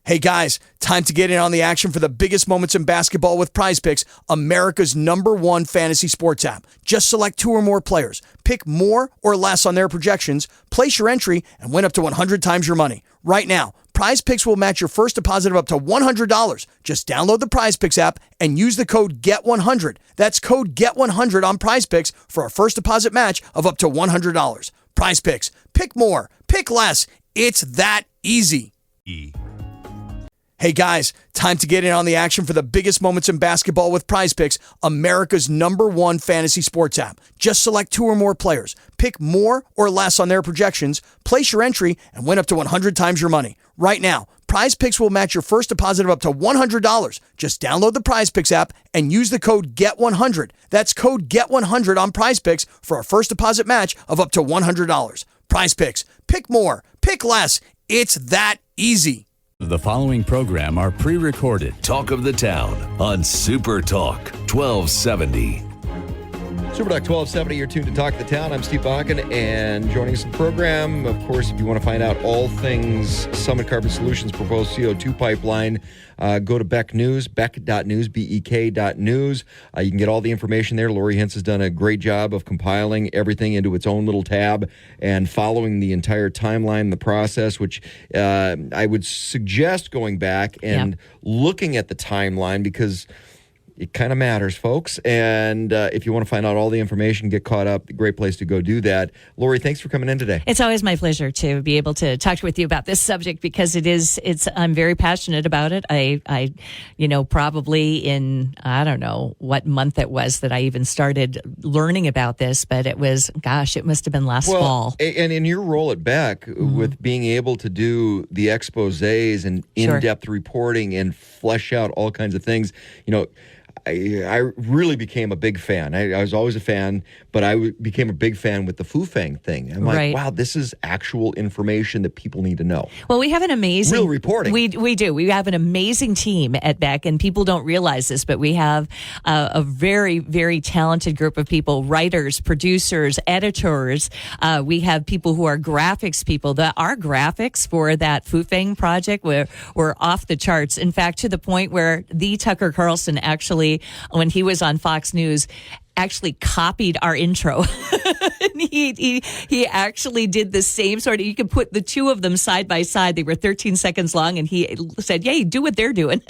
Hey guys, time to get in on the action for the biggest moments in basketball with Prize Picks, America's #1 fantasy sports app. Just select 2 or more players, pick more or less on their projections, place your entry, and win up to 100 times your money. Right now, Prize Picks will match your first deposit of up to $100. Just download the Prize Picks app and use the code GET100. That's code GET100 on Prize Picks for a first deposit match of up to $100. Prize Picks, pick more, pick less. It's that easy. Hey guys, time to get in on the action for the biggest moments in basketball with Prize Picks, America's #1 fantasy sports app. Just select 2 or more players, pick more or less on their projections, place your entry, and win up to 100 times your money. Right now, Prize Picks will match your first deposit of up to $100. Just download the Prize Picks app and use the code GET100. That's code GET100 on Prize Picks for a first deposit match of up to $100. Prize Picks, pick more, pick less. It's that easy. The following program are pre-recorded. Talk of the Town on Super Talk 1270. Super Talk 1270, you're tuned to Talk of the Town. I'm Steve Bakken, and joining us in the program, of course, if you want to find out all things Summit Carbon Solutions proposed CO2 pipeline, go to Beck News, beck.news, BEK.news. You can get all the information there. Lori Hintz has done a great job of compiling everything into its own little tab and following the entire timeline, the process, which I would suggest going back and looking at the timeline because it kind of matters, folks. And if you want to find out all the information, get caught up, great place to go do that. Lori, thanks for coming in today. It's always my pleasure to be able to talk with you about this subject because I'm very passionate about it. I probably in, I don't know what month it was that I even started learning about this, but it was, it must have been last fall. And in your role at Beck, with being able to do the exposés and in-depth reporting and flesh out all kinds of things, I really became a big fan. I was always a fan, but I became a big fan with the Fufeng thing. I'm like, wow, this is actual information that people need to know. Well, we have an amazing... real reporting. We do. We have an amazing team at Beck, and people don't realize this, but we have a very, very talented group of people, writers, producers, editors. We have people who are graphics people. Our graphics for that Fufeng project were off the charts. In fact, to the point where the Tucker Carlson actually, when he was on Fox News, actually copied our intro. And he actually did the same sort of, you could put the two of them side by side. They were 13 seconds long, and he said, "Yay, do what they're doing."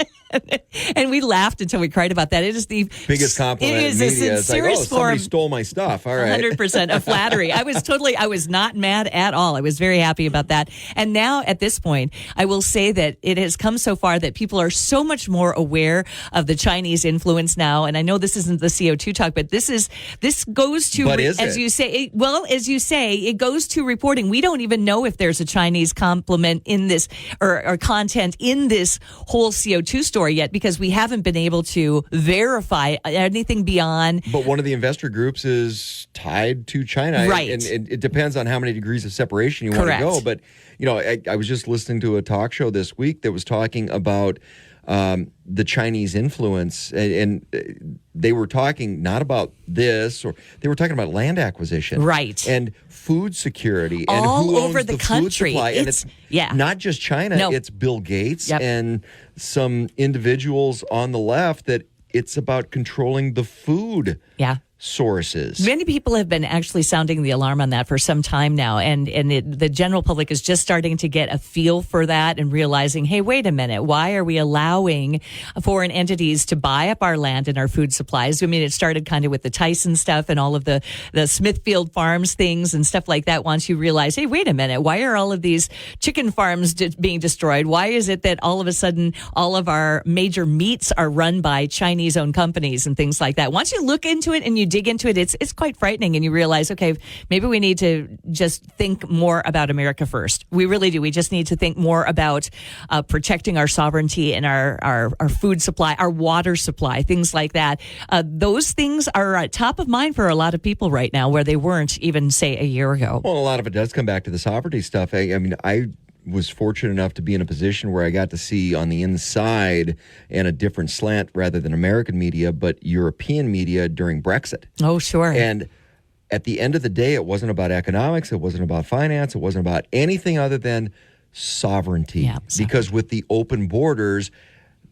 And we laughed until we cried about that. It is the biggest compliment. It is in media. a sincerest form. Somebody stole my stuff. All right. 100% of flattery. I was not mad at all. I was very happy about that. And now at this point, I will say that it has come so far that people are so much more aware of the Chinese influence now. And I know this isn't the CO2 talk, but this goes to, as you say, it goes to reporting. We don't even know if there's a Chinese complement in this or content in this whole CO2 story yet because we haven't been able to verify anything beyond. But one of the investor groups is tied to China. Right. And it depends on how many degrees of separation you want to go. But, I was just listening to a talk show this week that was talking about the Chinese influence, and they were talking not about this, or they were talking about land acquisition, right, and food security, and all who over owns the country. Food supply. And it's not just China; it's Bill Gates and some individuals on the left that it's about controlling the food. Sources. Many people have been actually sounding the alarm on that for some time now, and the general public is just starting to get a feel for that and realizing, hey, wait a minute, why are we allowing foreign entities to buy up our land and our food supplies? I mean, it started kind of with the Tyson stuff and all of the Smithfield Farms things and stuff like that. Once you realize, hey, wait a minute, why are all of these chicken farms being destroyed? Why is it that all of a sudden all of our major meats are run by Chinese-owned companies and things like that? Once you look into it and you dig into it, it's quite frightening, and you realize, okay, maybe we need to just think more about America first. We really do. We just need to think more about protecting our sovereignty and our food supply, our water supply, things like that. Those things are top of mind for a lot of people right now, where they weren't even, say, a year ago. Well, a lot of it does come back to the sovereignty stuff. I mean, I was fortunate enough to be in a position where I got to see on the inside and a different slant rather than American media, but European media during Brexit. Oh, sure. And at the end of the day, it wasn't about economics. It wasn't about finance. It wasn't about anything other than sovereignty. Yeah, because with the open borders,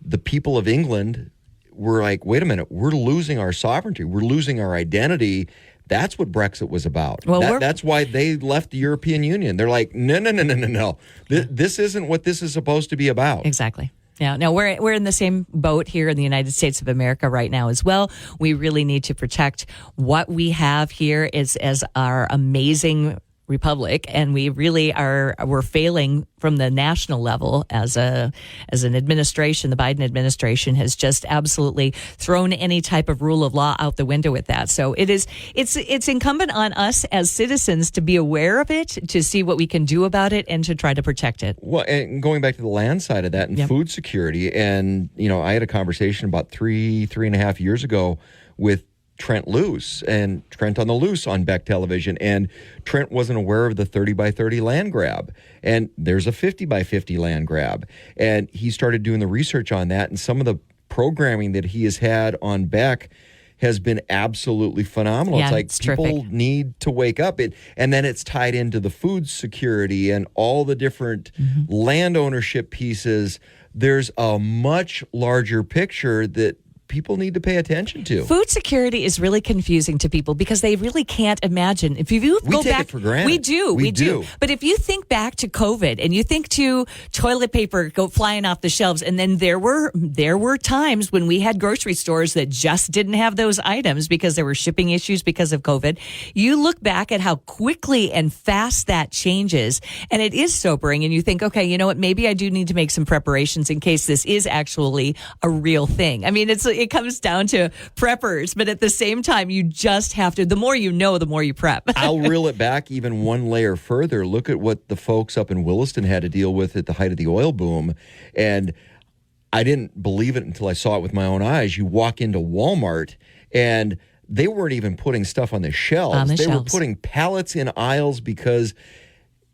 the people of England were like, wait a minute, we're losing our sovereignty. We're losing our identity. That's what Brexit was about. Well, that's why they left the European Union. They're like, no. This isn't what this is supposed to be about. Exactly. Yeah, no, we're in the same boat here in the United States of America right now as well. We really need to protect what we have here as our amazing republic, and we really we're failing from the national level as an administration. The Biden administration has just absolutely thrown any type of rule of law out the window with that. So it's incumbent on us as citizens to be aware of it, to see what we can do about it, and to try to protect it. Well, and going back to the land side of that and food security, and I had a conversation about three and a half years ago with Trent Loose and Trent on the Loose on Beck Television, and Trent wasn't aware of the 30 by 30 land grab, and there's a 50 by 50 land grab, and he started doing the research on that, and some of the programming that he has had on Beck has been absolutely phenomenal. Yeah, it's like it's people terrific. need to wake up, and then it's tied into the food security and all the different land ownership pieces. There's a much larger picture that people need to pay attention to. Food security is really confusing to people because they really can't imagine. If you We go take back, it for granted. we do. But if you think back to COVID and you think to toilet paper go flying off the shelves, and then there were times when we had grocery stores that just didn't have those items because there were shipping issues because of COVID. You look back at how quickly and fast that changes, and it is sobering. And you think, okay, you know what? Maybe I do need to make some preparations in case this is actually a real thing. I mean, it comes down to preppers, but at the same time, you just have to. The more you know, the more you prep. I'll reel it back even one layer further. Look at what the folks up in Williston had to deal with at the height of the oil boom. And I didn't believe it until I saw it with my own eyes. You walk into Walmart and they weren't even putting stuff on the shelves. They were putting pallets in aisles because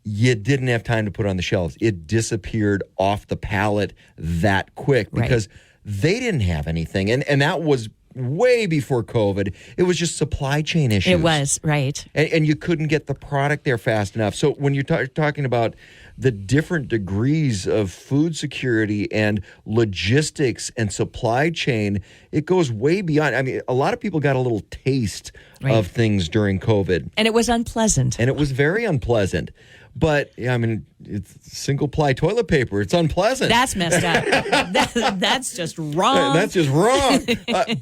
you didn't have time to put it on the shelves. It disappeared off the pallet that quick because they didn't have anything. And that was way before COVID. It was just supply chain issues. It was, right. And you couldn't get the product there fast enough. So when you're talking about the different degrees of food security and logistics and supply chain, it goes way beyond. I mean, a lot of people got a little taste of things during COVID. And it was unpleasant. And it was very unpleasant. But, I mean, it's single-ply toilet paper. It's unpleasant. That's messed up. That's just wrong. That's just wrong.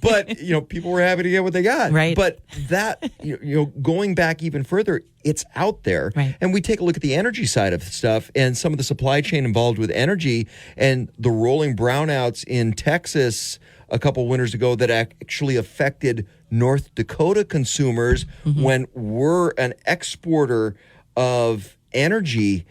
But, people were happy to get what they got. Right. But that, going back even further, it's out there. Right. And we take a look at the energy side of stuff and some of the supply chain involved with energy and the rolling brownouts in Texas a couple winters ago that actually affected North Dakota consumers when we're an exporter of energy,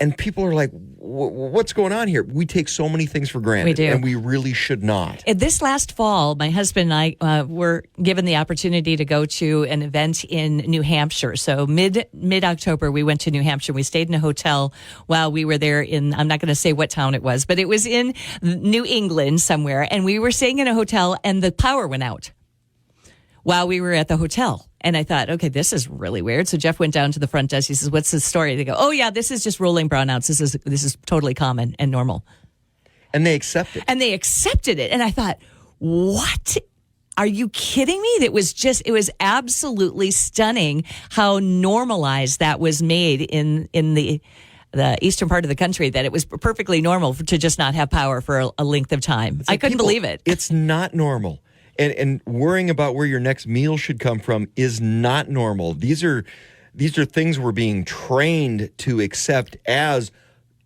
and people are like, what's going on here? We take so many things for granted. We do. And we really should not. This last fall, my husband and I were given the opportunity to go to an event in New Hampshire. So mid-October, we went to New Hampshire. We stayed in a hotel while we were there I'm not going to say what town it was, but it was in New England somewhere. And we were staying in a hotel and the power went out while we were at the hotel. And I thought, okay, this is really weird. So Jeff went down to the front desk. He says, what's the story? They go, oh, yeah, this is just rolling brownouts. This is totally common and normal. And they accept it. And they accepted it. And I thought, what? Are you kidding me? It was absolutely stunning how normalized that was made in the eastern part of the country, that it was perfectly normal to just not have power for a length of time. I couldn't believe it. It's not normal. And worrying about where your next meal should come from is not normal. These are things we're being trained to accept as,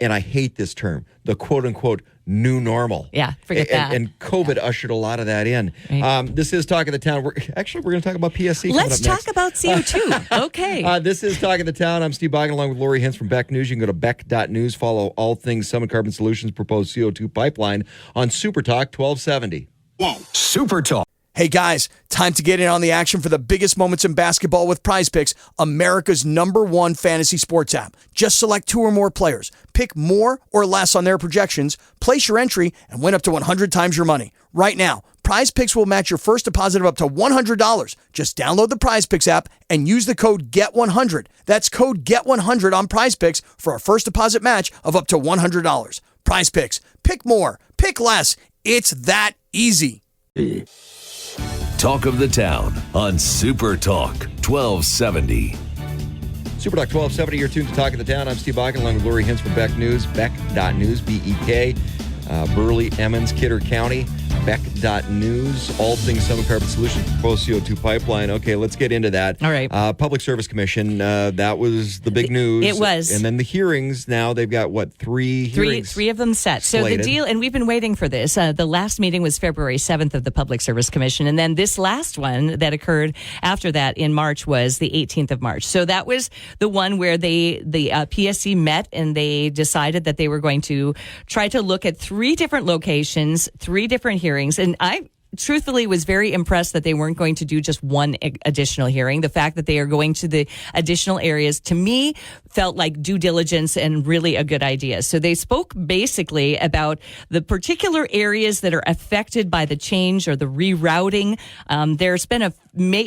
and I hate this term, the quote-unquote new normal. Yeah, forget that. And COVID ushered a lot of that in. Right. This is Talk of the Town. We're going to talk about PSC. Let's coming up talk about CO2. Okay. This is Talk of the Town. I'm Steve Boggin along with Lori Hintz from Beck News. You can go to beck.news. Follow all things Summit Carbon Solutions proposed CO2 pipeline on Super Talk 1270. Super Talk. Hey guys, time to get in on the action for the biggest moments in basketball with Prize Picks, America's #1 fantasy sports app. Just select 2 or more players. Pick more or less on their projections, place your entry, and win up to 100 times your money. Right now, Prize Picks will match your first deposit of up to $100. Just download the Prize Picks app and use the code GET100. That's code GET100 on Prize Picks for a first deposit match of up to $100. Prize Picks. Pick more. Pick less. It's that easy. Talk of the Town on Super Talk 1270. Super Talk 1270, you're tuned to Talk of the Town. I'm Steve Bakken, along with Lori Hintz from Beck News, Beck.News, B-E-K, Burley, Emmons, Kidder County, Beck.News, all things Summit Carbon Solutions, proposed CO2 pipeline. Okay, let's get into that. All right. Public Service Commission, that was the big news. It was. And then the hearings, now they've got, three hearings? Three of them set. So slated. the deal, and we've been waiting for this. The last meeting was February 7th of the Public Service Commission. And then this last one that occurred after that in March was the 18th of March. So that was the one where the PSC met and they decided that they were going to try to look at three different locations, three different hearings. And I truthfully was very impressed that they weren't going to do just one additional hearing. The fact that they are going to the additional areas, to me, felt like due diligence and really a good idea. So they spoke basically about the particular areas that are affected by the change or the rerouting. There's been a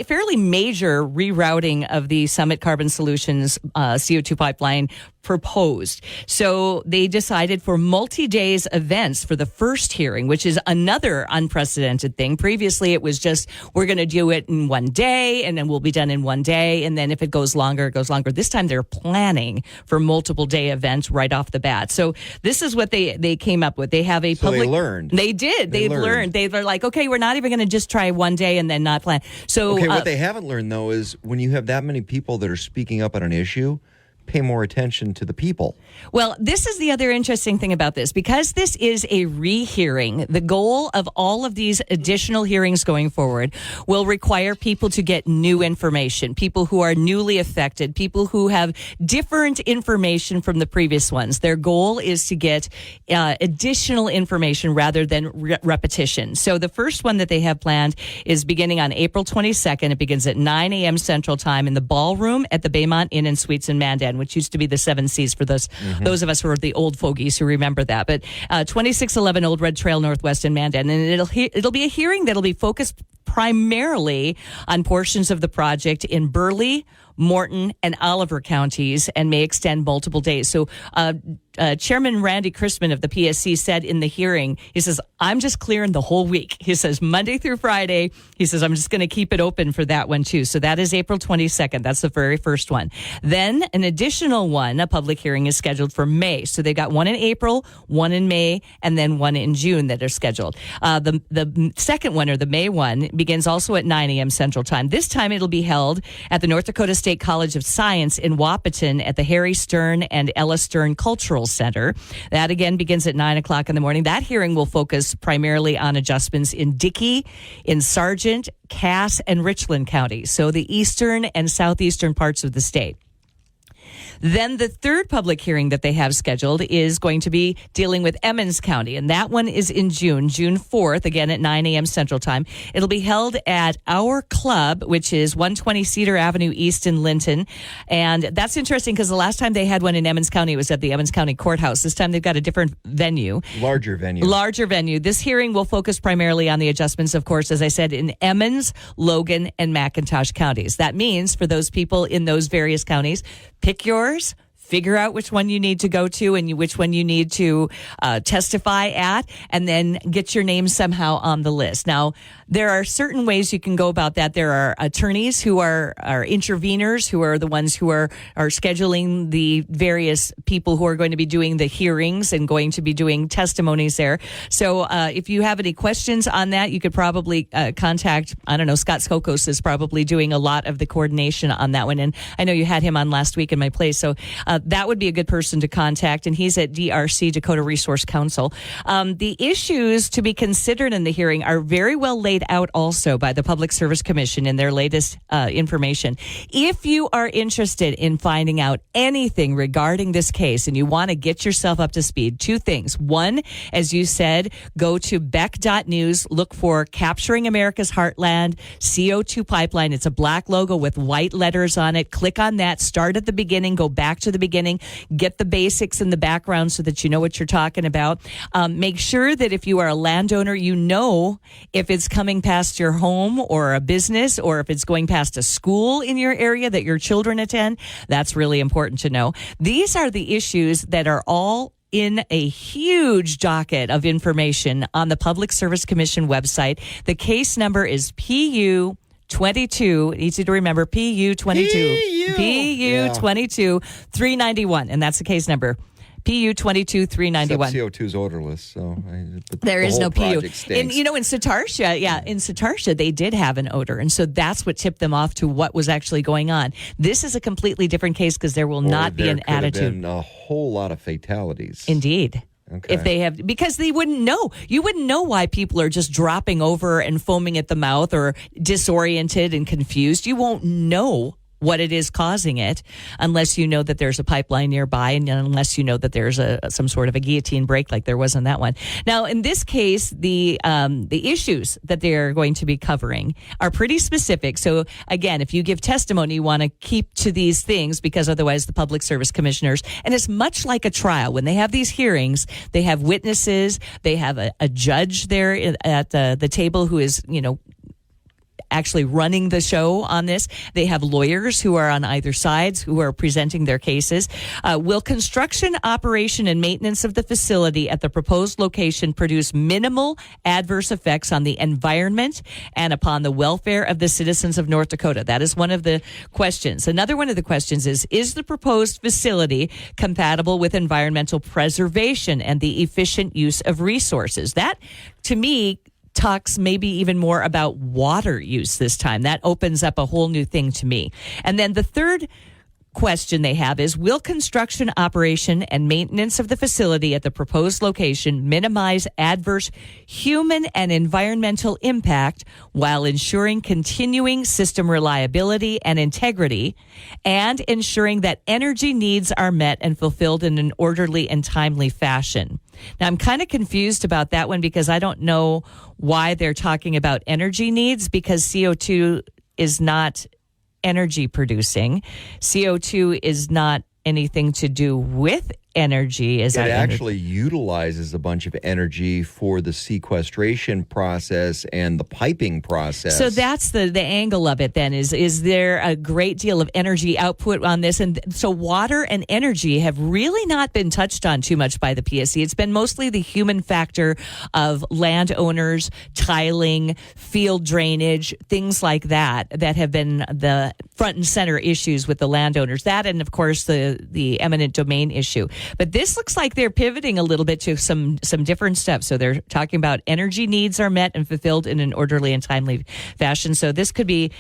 fairly major rerouting of the Summit Carbon Solutions CO2 pipeline proposed. So they decided for multi-days events for the first hearing, which is another unprecedented thing. Previously, it was just, we're going to do it in one day and then we'll be done in one day. And then if it goes longer, it goes longer. This time they're planning for multiple day events right off the bat. So this is what they came up with. They have a public. They learned. They did. They learned. They were like, okay, we're not even going to just try one day and then not plan. So okay, what they haven't learned, though, is when you have that many people that are speaking up on an issue, pay more attention to the people. Well, this is the other interesting thing about this. Because this is a rehearing, the goal of all of these additional hearings going forward will require people to get new information, people who are newly affected, people who have different information from the previous ones. Their goal is to get additional information rather than repetition. So the first one that they have planned is beginning on April 22nd. It begins at 9 a.m. Central Time in the ballroom at the Baymont Inn and Suites in Mandan, which used to be the Seven Seas for those of us who are the old fogies who remember that. But 2611 Old Red Trail Northwest in Mandan. And it'll be a hearing that'll be focused primarily on portions of the project in Burley, Morton, and Oliver counties and may extend multiple days. So Chairman Randy Chrisman of the PSC said in the hearing, he says, I'm just clearing the whole week. He says Monday through Friday. He says, I'm just going to keep it open for that one too. So that is April 22nd. That's the very first one. Then an additional one, a public hearing is scheduled for May. So they got one in April, one in May, and then one in June that are scheduled. The second one, or the May one, begins also at 9 a.m. Central Time. This time it'll be held at the North Dakota State College of Science in Wahpeton at the Harry Stern and Ella Stern Cultural Center. That again begins at 9 o'clock in the morning. That hearing will focus primarily on adjustments in Dickey, in Sargent, Cass, and Richland counties. So the eastern and southeastern parts of the state. Then the third public hearing that they have scheduled is going to be dealing with Emmons County, and that one is in June 4th, again at 9 a.m. Central Time. It'll be held at Our Club, which is 120 Cedar Avenue East in Linton. And that's interesting because the last time they had one in Emmons County was at the Emmons County Courthouse. This time they've got a different venue. Larger venue. This hearing will focus primarily on the adjustments, of course, as I said, in Emmons, Logan, and McIntosh counties. That means for those people in those various counties, pick yours, figure out which one you need to go to and which one you need to testify at, and then get your name somehow on the list. Now, there are certain ways you can go about that. There are attorneys who are interveners, who are the ones who are scheduling the various people who are going to be doing the hearings and going to be doing testimonies there. So if you have any questions on that, you could probably contact, Scott Skokos is probably doing a lot of the coordination on that one. And I know you had him on last week in my place. So that would be a good person to contact. And he's at DRC, Dakota Resource Council. The issues to be considered in the hearing are very well laid out also by the Public Service Commission in their latest information. If you are interested in finding out anything regarding this case and you want to get yourself up to speed, two things. One, as you said, go to Beck.News, look for Capturing America's Heartland CO2 Pipeline. It's a black logo with white letters on it. Click on that, start at the beginning, go back to the beginning. Get the basics in the background so that you know what you're talking about. Make sure that if you are a landowner, you know if it's coming past your home or a business, or if it's going past a school in your area that your children attend. That's really important to know. These are the issues that are all in a huge docket of information on the Public Service Commission website. The case number is PU 22, easy to remember, PU 22. PU 22 391, and that's the case number. PU 22 391. CO2 is odorless, so there is no PU. Stinks. And in Satartia, they did have an odor, and so that's what tipped them off to what was actually going on. This is a completely different case because there will not be an attitude. There could have been a whole lot of fatalities. Indeed. Okay. If they have, because they wouldn't know. You wouldn't know why people are just dropping over and foaming at the mouth or disoriented and confused. You won't know what it is causing it unless you know that there's a pipeline nearby, and unless you know that there's some sort of a guillotine break like there was on that one. Now, in this case, the issues that they're going to be covering are pretty specific. So again, if you give testimony, you want to keep to these things, because otherwise the public service commissioners, and it's much like a trial. When they have these hearings, they have witnesses, they have a judge there at the table who is, actually running the show on this. They have lawyers who are on either sides who are presenting their cases. Will construction, operation, and maintenance of the facility at the proposed location produce minimal adverse effects on the environment and upon the welfare of the citizens of North Dakota? That is one of the questions. Another one of the questions is the proposed facility compatible with environmental preservation and the efficient use of resources? That, to me, talks maybe even more about water use this time. That opens up a whole new thing to me. And then the third question they have is, will construction, operation, and maintenance of the facility at the proposed location minimize adverse human and environmental impact while ensuring continuing system reliability and integrity, and ensuring that energy needs are met and fulfilled in an orderly and timely fashion? Now, I'm kind of confused about that one, because I don't know why they're talking about energy needs, because CO2 is not energy producing. CO2 is not anything to do with energy. It actually utilizes a bunch of energy for the sequestration process and the piping process. So that's the angle of it then, is there a great deal of energy output on this? And so water and energy have really not been touched on too much by the PSC. It's been mostly the human factor of landowners, tiling, field drainage, things like that have been the front and center issues with the landowners. That, and of course the eminent domain issue. But this looks like they're pivoting a little bit to some different steps. So they're talking about energy needs are met and fulfilled in an orderly and timely fashion. So this could be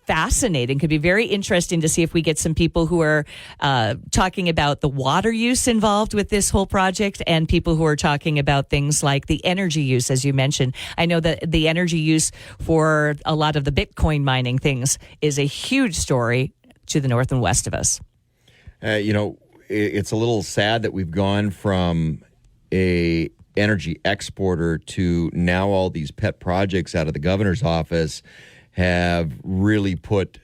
fascinating. Could be very interesting to see if we get some people who are talking about the water use involved with this whole project, and people who are talking about things like the energy use, as you mentioned. I know that the energy use for a lot of the Bitcoin mining things is a huge story to the north and west of us. It's a little sad that we've gone from a energy exporter to now all these pet projects out of the governor's office have really put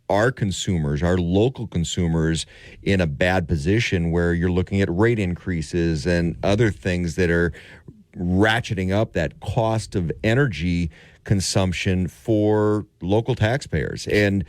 our consumers, our local consumers, in a bad position where you're looking at rate increases and other things that are ratcheting up that cost of energy consumption for local taxpayers. And,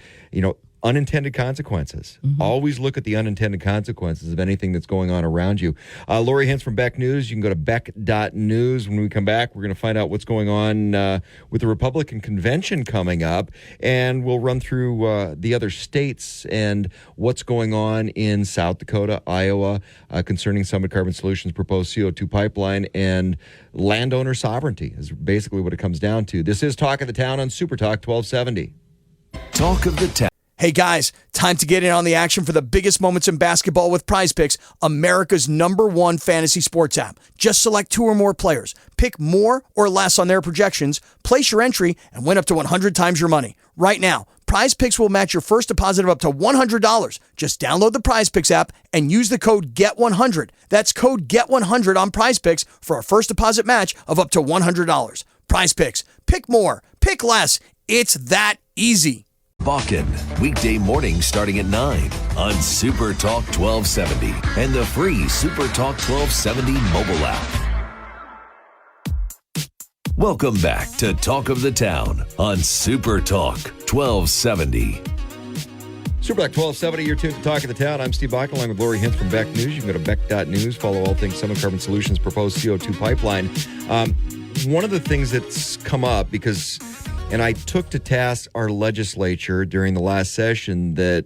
unintended consequences. Mm-hmm. Always look at the unintended consequences of anything that's going on around you. Lori Hintz from Beck News. You can go to beck.news. When we come back, we're going to find out what's going on with the Republican convention coming up, and we'll run through the other states and what's going on in South Dakota, Iowa, concerning Summit Carbon Solutions' proposed CO2 pipeline, and landowner sovereignty is basically what it comes down to. This is Talk of the Town on Super Talk 1270. Talk of the Town. Hey guys, time to get in on the action for the biggest moments in basketball with Prize Picks, America's #1 fantasy sports app. Just select 2 or more players, pick more or less on their projections, place your entry, and win up to 100 times your money. Right now, Prize Picks will match your first deposit of up to $100. Just download the Prize Picks app and use the code GET100. That's code GET100 on Prize Picks for a first deposit match of up to $100. Prize Picks. Pick more. Pick less. It's that easy. Bakken, weekday mornings starting at 9 on Super Talk 1270 and the free Super Talk 1270 mobile app. Welcome back to Talk of the Town on Super Talk 1270. Super Talk 1270, you're tuned to Talk of the Town. I'm Steve Bakken, along with Lori Hintz from Beck News. You can go to beck.news, follow all things Summit Carbon Solutions proposed CO2 pipeline. One of the things that's come up and I took to task our legislature during the last session that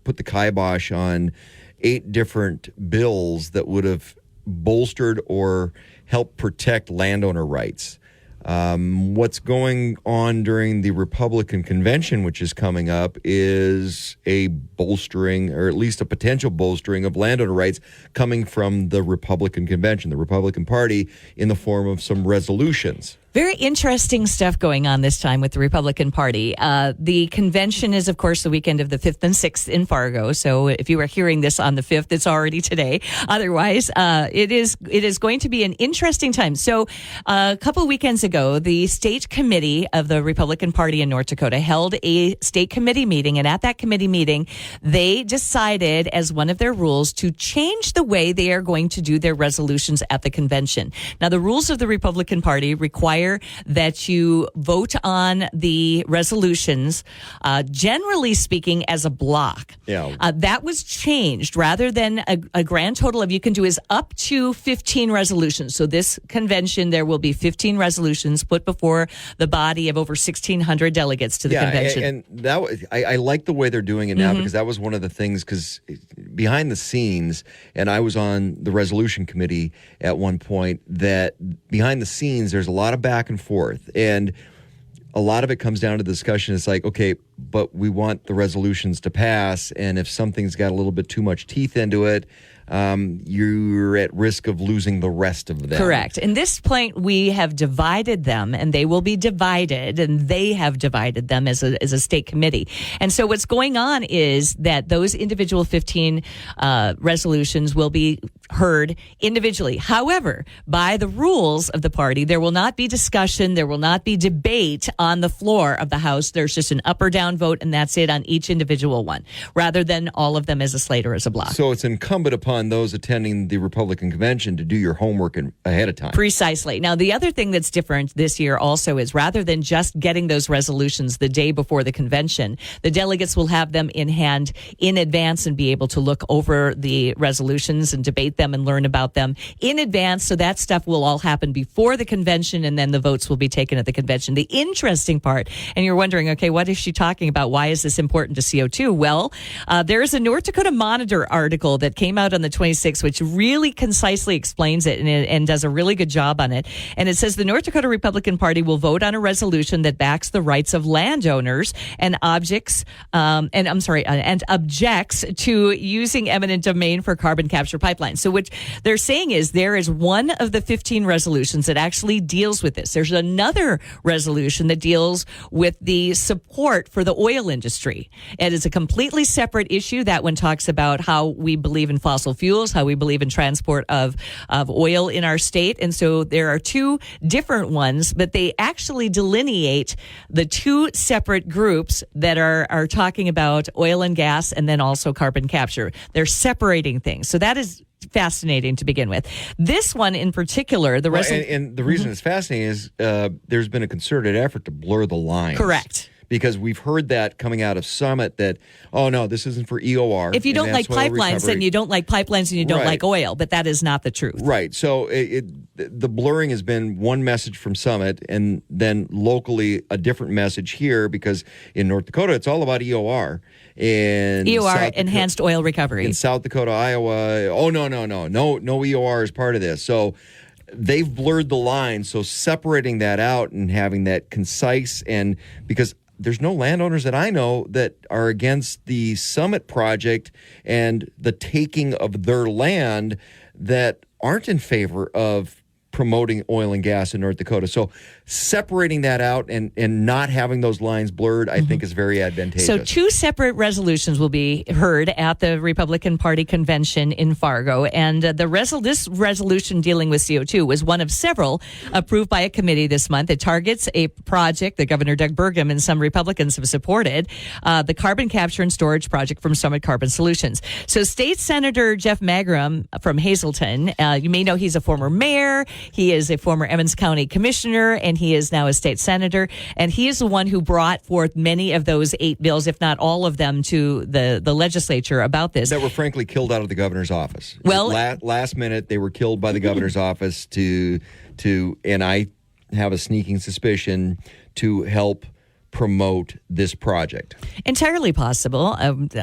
put the kibosh on 8 different bills that would have bolstered or helped protect landowner rights. What's going on during the Republican convention, which is coming up, is a bolstering, or at least a potential bolstering, of landowner rights coming from the Republican convention, the Republican Party, in the form of some resolutions. Very interesting stuff going on this time with the Republican Party. The convention is, of course, the weekend of the 5th and 6th in Fargo. So if you are hearing this on the 5th, it's already today. Otherwise, it is going to be an interesting time. So a couple of weekends ago, the state committee of the Republican Party in North Dakota held a state committee meeting. And at that committee meeting, they decided as one of their rules to change the way they are going to do their resolutions at the convention. Now, the rules of the Republican Party require that you vote on the resolutions, generally speaking, as a block. Yeah. That was changed. Rather than a grand total of, you can do is up to 15 resolutions. So this convention, there will be 15 resolutions put before the body of over 1,600 delegates to the convention. And that was, I like the way they're doing it now, because that was one of the things, because behind the scenes, and I was on the resolution committee at one point, that behind the scenes, there's a lot of back and forth, and a lot of it comes down to the discussion. It's like, okay, but we want the resolutions to pass, and if something's got a little bit too much teeth into it, you're at risk of losing the rest of them. Correct. In this point, we have divided them, and they will be divided, and they have divided them as a state committee. And so what's going on is that those individual 15 resolutions will be heard individually. However, by the rules of the party, there will not be discussion, there will not be debate on the floor of the House. There's just an up or down vote, and that's it on each individual one, rather than all of them as a slate or as a block. So it's incumbent upon those attending the Republican convention to do your homework ahead of time. Precisely. Now, the other thing that's different this year also is, rather than just getting those resolutions the day before the convention, the delegates will have them in hand in advance and be able to look over the resolutions and debate them and learn about them in advance. So that stuff will all happen before the convention, and then the votes will be taken at the convention. The interesting part, and you're wondering, okay, what is she talking about? Why is this important to CO2? Well, there is a North Dakota Monitor article that came out on the 26th, which really concisely explains it and does a really good job on it. And it says the North Dakota Republican Party will vote on a resolution that backs the rights of landowners and objects, and objects to using eminent domain for carbon capture pipelines. So what they're saying is there is one of the 15 resolutions that actually deals with this. There's another resolution that deals with the support for the oil industry. It is a completely separate issue. That one talks about how we believe in fossil fuels, how we believe in transport of oil in our state. And so there are 2 different ones, but they actually delineate the 2 separate groups that are talking about oil and gas, and then also carbon capture. They're separating things. So that is fascinating to begin with. This one in particular, the and the reason it's fascinating is there's been a concerted effort to blur the lines. Correct. Because we've heard that coming out of Summit that, oh, no, this isn't for EOR. If you don't like pipelines, then you don't like pipelines and you don't like oil. But that is not the truth. Right. So the blurring has been one message from Summit, and then locally a different message here, because in North Dakota, it's all about EOR. EOR, enhanced oil recovery. In South Dakota, Iowa, oh, no EOR is part of this. So they've blurred the line. So separating that out and having that concise, and because there's no landowners that I know that are against the Summit project and the taking of their land that aren't in favor of promoting oil and gas in North Dakota. So separating that out and not having those lines blurred, I think is very advantageous. So 2 separate resolutions will be heard at the Republican Party convention in Fargo. And this resolution dealing with CO2 was one of several approved by a committee this month. It targets a project that Governor Doug Burgum and some Republicans have supported, the carbon capture and storage project from Summit Carbon Solutions. So State Senator Jeff Magrum from Hazelton, you may know he's a former mayor. He is a former Emmons County commissioner, and he is now a state senator. And he is the one who brought forth many of those 8 bills, if not all of them, to the legislature about this. That were frankly killed out of the governor's office. Well, last minute, they were killed by the governor's office to, and I have a sneaking suspicion, to help promote this project. Entirely possible.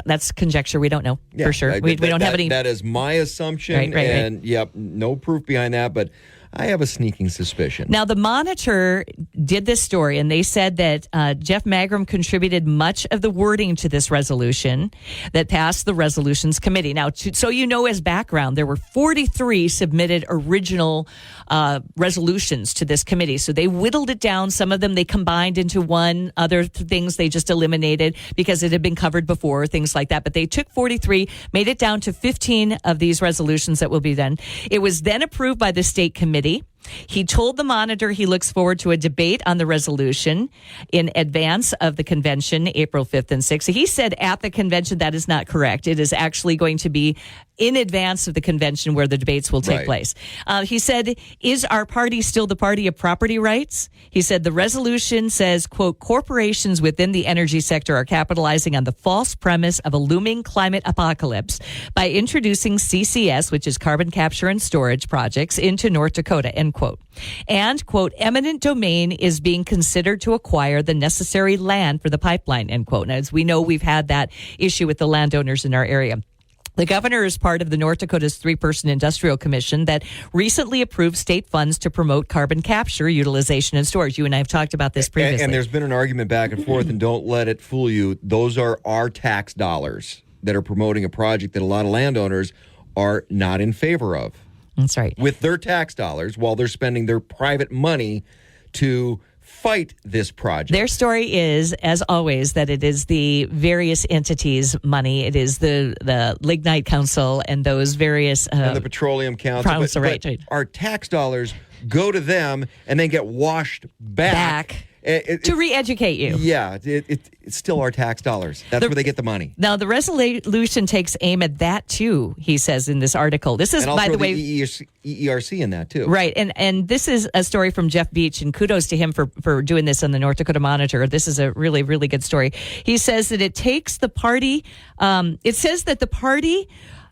That's conjecture. We don't know for sure. We don't have any. That is my assumption, right. Yep, no proof behind that, but I have a sneaking suspicion. Now, the Monitor did this story, and they said that Jeff Magrum contributed much of the wording to this resolution that passed the Resolutions Committee. Now, so you know, as background, there were 43 submitted original resolutions to this committee. So they whittled it down. Some of them they combined into one. Other things they just eliminated because it had been covered before, things like that. But they took 43, made it down to 15 of these resolutions that will be done. It was then approved by the state committee. He told the Monitor he looks forward to a debate on the resolution in advance of the convention, April 5th and 6th. So he said at the convention that is not correct. It is actually going to be in advance of the convention where the debates will take place. He said, is our party still the party of property rights? He said the resolution says, quote, corporations within the energy sector are capitalizing on the false premise of a looming climate apocalypse by introducing CCS, which is carbon capture and storage projects, into North Dakota, end quote. And, quote, eminent domain is being considered to acquire the necessary land for the pipeline, end quote. Now, as we know, we've had that issue with the landowners in our area. The governor is part of the North Dakota's 3-person industrial commission that recently approved state funds to promote carbon capture, utilization, and storage. You and I have talked about this previously. And there's been an argument back and forth, and don't let it fool you. Those are our tax dollars that are promoting a project that a lot of landowners are not in favor of. That's right. With their tax dollars, while they're spending their private money to fight this project. Their story is, as always, that it is the various entities' money. It is the Lignite Council and those various... and the Petroleum Council. Right. Our tax dollars go to them and then get washed back. To re-educate you. Yeah, it's still our tax dollars. That's where they get the money. Now, the resolution takes aim at that, too, he says in this article. This is, and by the way... EERC in that, too. Right, and this is a story from Jeff Beach, and kudos to him for doing this on the North Dakota Monitor. This is a really, really good story. He says that it takes the party... it says that the party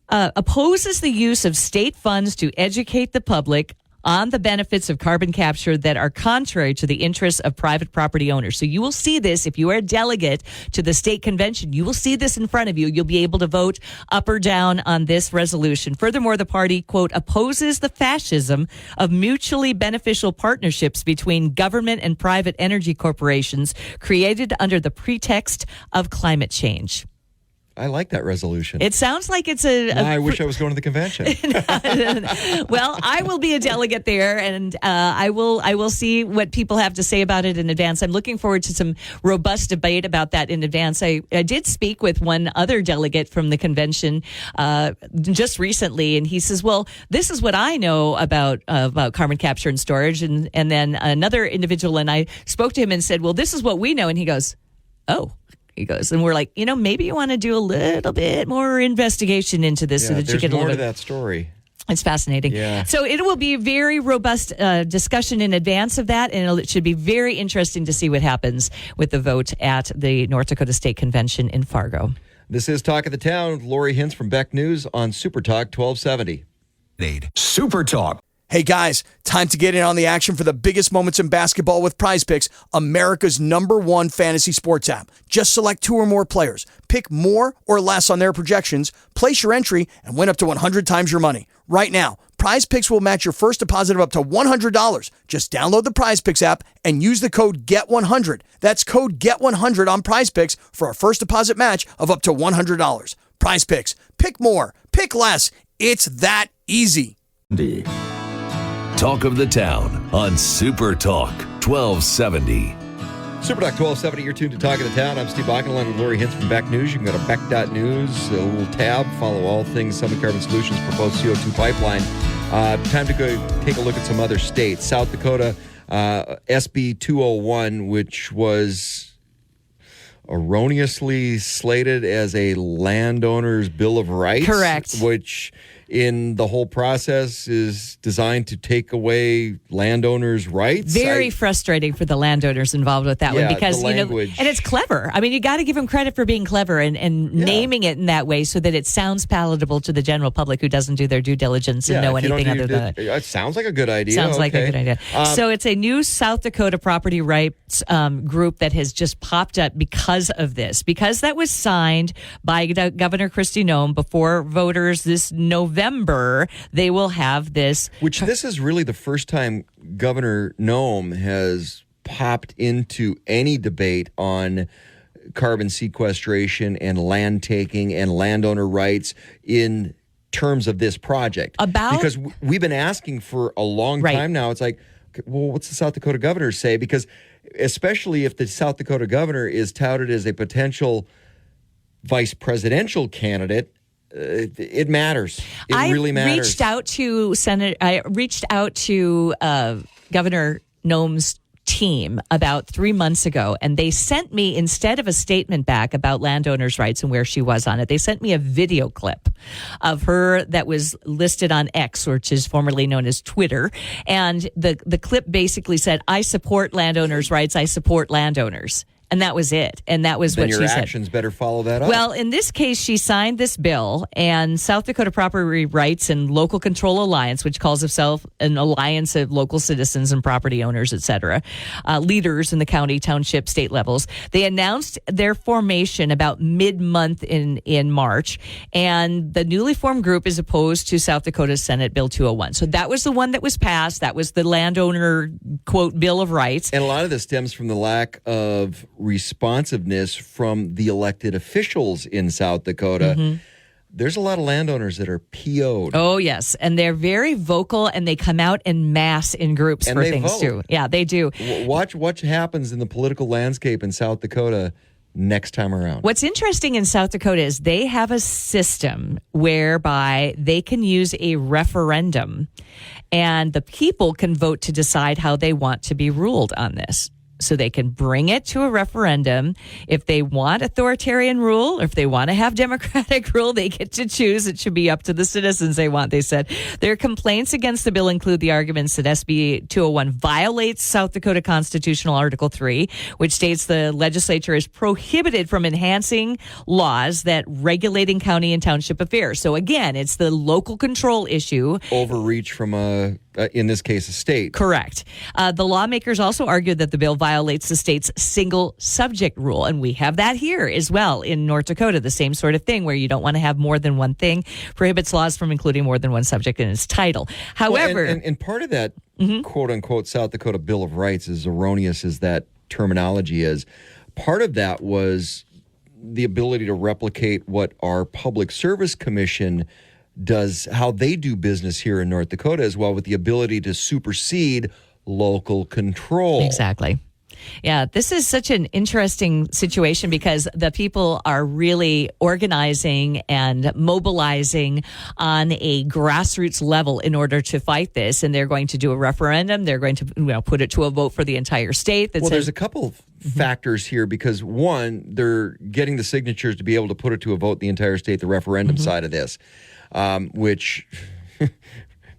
opposes the use of state funds to educate the public on the benefits of carbon capture that are contrary to the interests of private property owners. So you will see this if you are a delegate to the state convention. You will see this in front of you. You'll be able to vote up or down on this resolution. Furthermore, the party, quote, opposes the fascism of mutually beneficial partnerships between government and private energy corporations created under the pretext of climate change. I like that resolution. It sounds like it's I wish I was going to the convention. Well, I will be a delegate there, and I will see what people have to say about it in advance. I'm looking forward to some robust debate about that in advance. I did speak with one other delegate from the convention just recently, and he says, well, this is what I know about carbon capture and storage. And then another individual and I spoke to him and said, well, this is what we know. And he goes, oh. He goes, and we're like, maybe you want to do a little bit more investigation into this so that you get a little bit. There's more to that story. It's fascinating. Yeah. So it will be a very robust discussion in advance of that, and it should be very interesting to see what happens with the vote at the North Dakota State Convention in Fargo. This is Talk of the Town with Lori Hintz from Beck News on Super Talk 1270. Super Talk. Hey guys, time to get in on the action for the biggest moments in basketball with Prize Picks, America's #1 fantasy sports app. Just select 2 or more players, pick more or less on their projections, place your entry, and win up to 100 times your money. Right now, Prize Picks will match your first deposit of up to $100. Just download the Prize Picks app and use the code GET100. That's code GET100 on Prize Picks for a first deposit match of up to $100. Prize Picks. Pick more. Pick less. It's that easy. Talk of the Town on Super Talk 1270. Super Talk 1270, you're tuned to Talk of the Town. I'm Steve Bakken, along with Lori Hintz from Beck News. You can go to beck.news, a little tab, follow all things Summit Carbon Solutions proposed CO2 pipeline. Time to go take a look at some other states. South Dakota, SB 201, which was erroneously slated as a landowner's Bill of Rights. Correct. Which in the whole process is designed to take away landowners' rights. Very frustrating for the landowners involved with that one because, and it's clever. I mean, you got to give them credit for being clever and naming it in that way so that it sounds palatable to the general public who doesn't do their due diligence and know anything other than it. It sounds like a good idea. Sounds like a good idea. So it's a new South Dakota property rights group that has just popped up because of this. Because that was signed by Governor Kristi Noem before voters this November, they will have this. Which this is really the first time Governor Noem has popped into any debate on carbon sequestration and land taking and landowner rights in terms of this project. Because we've been asking for a long time now. It's like, well, what's the South Dakota governor say? Because especially if the South Dakota governor is touted as a potential vice presidential candidate, it matters. It really matters. I reached out to Governor Noem's team about 3 months ago, and they sent me, instead of a statement back about landowners' rights and where she was on it, they sent me a video clip of her that was listed on X, which is formerly known as Twitter. And the clip basically said, "I support landowners' rights. I support landowners." And that was it. And that was what she said. Then your actions better follow that up. Well, in this case, she signed this bill, and South Dakota Property Rights and Local Control Alliance, which calls itself an alliance of local citizens and property owners, et cetera, leaders in the county, township, state levels, they announced their formation about mid-month in March, and the newly formed group is opposed to South Dakota's Senate Bill 201. So that was the one that was passed. That was the landowner, quote, Bill of Rights. And a lot of this stems from the lack of responsiveness from the elected officials in South Dakota. Mm-hmm. There's a lot of landowners that are PO'd. Oh, yes. And they're very vocal, and they come out en masse in groups for things, too. Yeah, they do. Watch what happens in the political landscape in South Dakota next time around. What's interesting in South Dakota is they have a system whereby they can use a referendum, and the people can vote to decide how they want to be ruled on this. So they can bring it to a referendum. If they want authoritarian rule, or if they want to have democratic rule, they get to choose. It should be up to the citizens they said. Their complaints against the bill include the arguments that SB 201 violates South Dakota Constitutional Article 3, which states the legislature is prohibited from enhancing laws that regulating county and township affairs. So again, it's the local control issue. Overreach from in this case, a state. Correct. The lawmakers also argued that the bill violates the state's single subject rule. And we have that here as well in North Dakota, the same sort of thing where you don't want to have more than one thing, prohibits laws from including more than one subject in its title. However, and part of that quote unquote South Dakota Bill of Rights, as erroneous as that terminology is, part of that was the ability to replicate what our Public Service Commission does, how they do business here in North Dakota as well, with the ability to supersede local control. Exactly. Yeah, this is such an interesting situation because the people are really organizing and mobilizing on a grassroots level in order to fight this. And they're going to do a referendum. They're going to put it to a vote for the entire state. There's a couple of factors here because, one, they're getting the signatures to be able to put it to a vote the entire state, the referendum side of this. Which,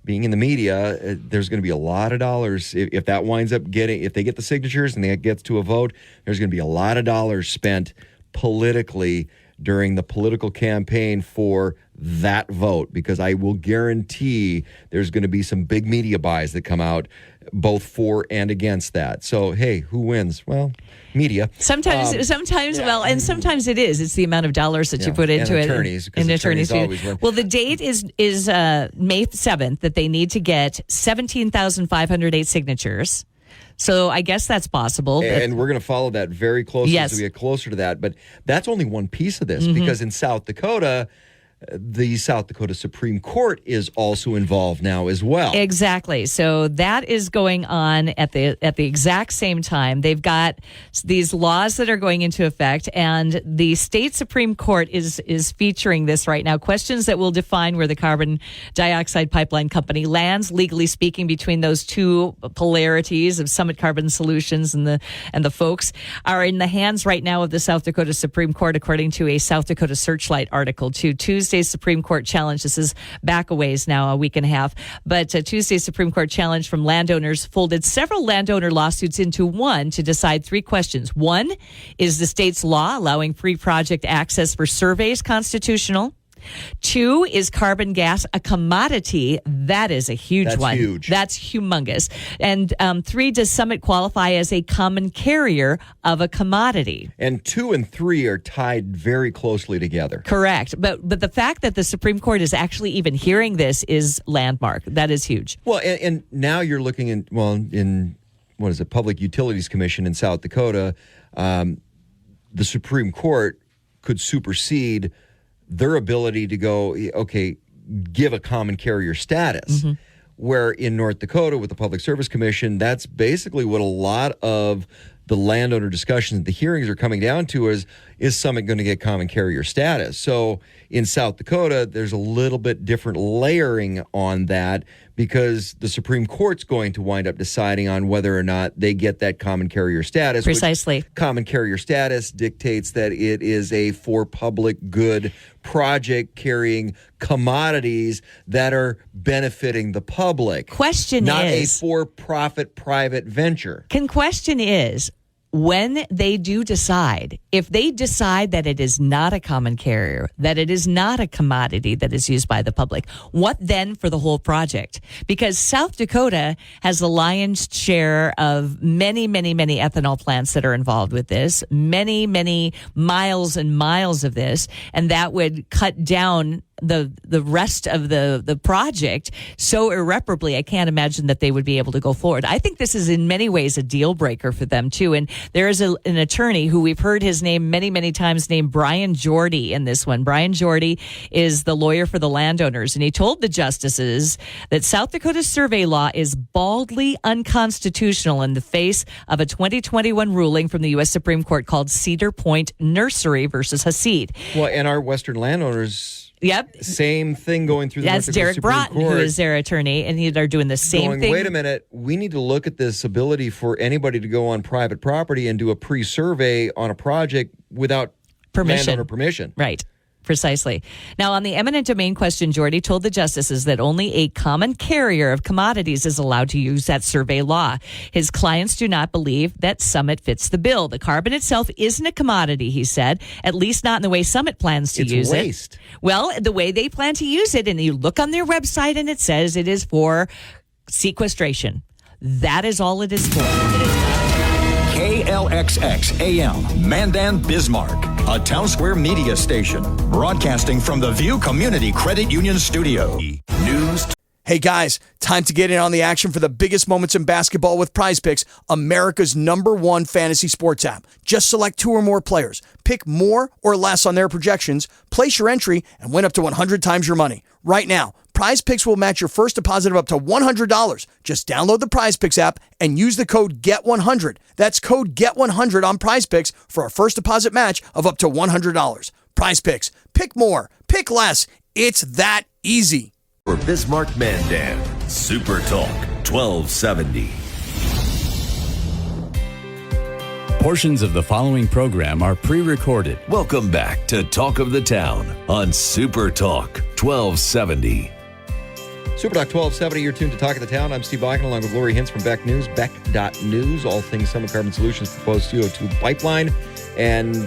being in the media, there's going to be a lot of dollars. If that winds up if they get the signatures and it gets to a vote, there's going to be a lot of dollars spent politically during the political campaign for that vote, because I will guarantee there's going to be some big media buys that come out both for and against that. So, hey, who wins? Well, media. Sometimes, well, and sometimes it is. It's the amount of dollars that you put into it. And attorneys always win. Well, the date is May 7th that they need to get 17,508 signatures. So I guess that's possible. And we're going to follow that very closely as we get closer to that. But that's only one piece of this, because in South Dakota, the South Dakota Supreme Court is also involved now as well. Exactly. So that is going on at the exact same time. They've got these laws that are going into effect, and the state Supreme Court is featuring this right now. Questions that will define where the carbon dioxide pipeline company lands, legally speaking, between those two polarities of Summit Carbon Solutions and the folks, are in the hands right now of the South Dakota Supreme Court, according to a South Dakota Searchlight article. To Tuesday's Supreme Court challenge. This is back a ways now, a week and a half. But Tuesday's Supreme Court challenge from landowners folded several landowner lawsuits into one to decide three questions. One, is the state's law allowing free project access for surveys constitutional? Two, is carbon gas a commodity? That is a huge one. Huge. That's humongous. And three, does Summit qualify as a common carrier of a commodity? And 2 and 3 are tied very closely together. Correct. But the fact that the Supreme Court is actually even hearing this is landmark. That is huge. Well, and now you're looking in what is it, Public Utilities Commission in South Dakota, the Supreme Court could supersede their ability to go, okay, give a common carrier status. Mm-hmm. Where in North Dakota with the Public Service Commission, that's basically what a lot of the landowner discussions, the hearings are coming down to is Summit going to get common carrier status? So in South Dakota, there's a little bit different layering on that because the Supreme Court's going to wind up deciding on whether or not they get that common carrier status. Precisely. Common carrier status dictates that it is a for public good project carrying commodities that are benefiting the public. Question not is, a for-profit private venture. Question is, when they do decide, if they decide that it is not a common carrier, that it is not a commodity that is used by the public, what then for the whole project? Because South Dakota has the lion's share of many, many, many ethanol plants that are involved with this, many, many miles and miles of this, and that would cut down the rest of the project so irreparably. I can't imagine that they would be able to go forward. I think this is in many ways a deal breaker for them too. And there is an attorney who we've heard his name many, many times, named Brian Jordy in this one. Brian Jordy is the lawyer for the landowners, and he told the justices that South Dakota's survey law is baldly unconstitutional in the face of a 2021 ruling from the U.S. Supreme Court called Cedar Point Nursery versus Hasid. Well, and our Western landowners... Yep. Same thing going through the That's North Dakota Derek Supreme Broughton, Court, who is their attorney, and they're doing the same thing. Wait a minute, we need to look at this ability for anybody to go on private property and do a pre-survey on a project without landowner permission. Right. Precisely. Now, on the eminent domain question, Jordy told the justices that only a common carrier of commodities is allowed to use that survey law. His clients do not believe that Summit fits the bill. The carbon itself isn't a commodity, he said, at least not in the way Summit plans to use waste. it. Well, the way they plan to use it, and you look on their website and it says it is for sequestration. That is all it is for. KLXX AM, Mandan, Bismarck, a Town Square media station, broadcasting from the View Community Credit Union Studio. News. Hey guys, time to get in on the action for the biggest moments in basketball with Prize Picks, America's #1 fantasy sports app. Just select 2 or more players, pick more or less on their projections, place your entry, and win up to 100 times your money. Right now, Prize Picks will match your first deposit of up to $100. Just download the Prize Picks app and use the code GET100. That's code GET100 on Prize Picks for a first deposit match of up to $100. Prize Picks. Pick more. Pick less. It's that easy. For Bismarck Mandan, Super Talk 1270. Portions of the following program are pre-recorded. Welcome back to Talk of the Town on Super Talk 1270. Super Talk 1270, you're tuned to Talk of the Town. I'm Steve Bakken along with Lori Hintz from Beck News, Beck.News, all things Summit Carbon Solutions proposed CO2 pipeline. And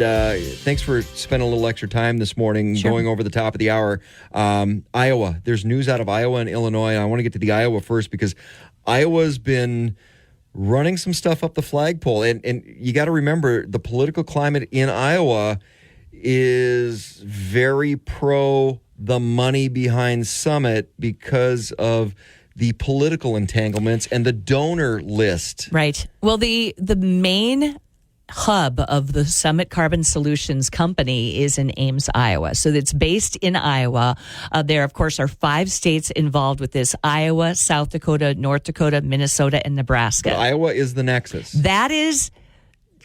thanks for spending a little extra time this morning going over the top of the hour. Iowa, there's news out of Iowa and Illinois. And I want to get to the Iowa first because Iowa's been running some stuff up the flagpole. And you got to remember, the political climate in Iowa is very pro the money behind Summit because of the political entanglements and the donor list. Right. Well, the main hub of the Summit Carbon Solutions company is in Ames, Iowa. So it's based in Iowa. There, of course, are 5 states involved with this: Iowa, South Dakota, North Dakota, Minnesota, and Nebraska. But Iowa is the nexus. That is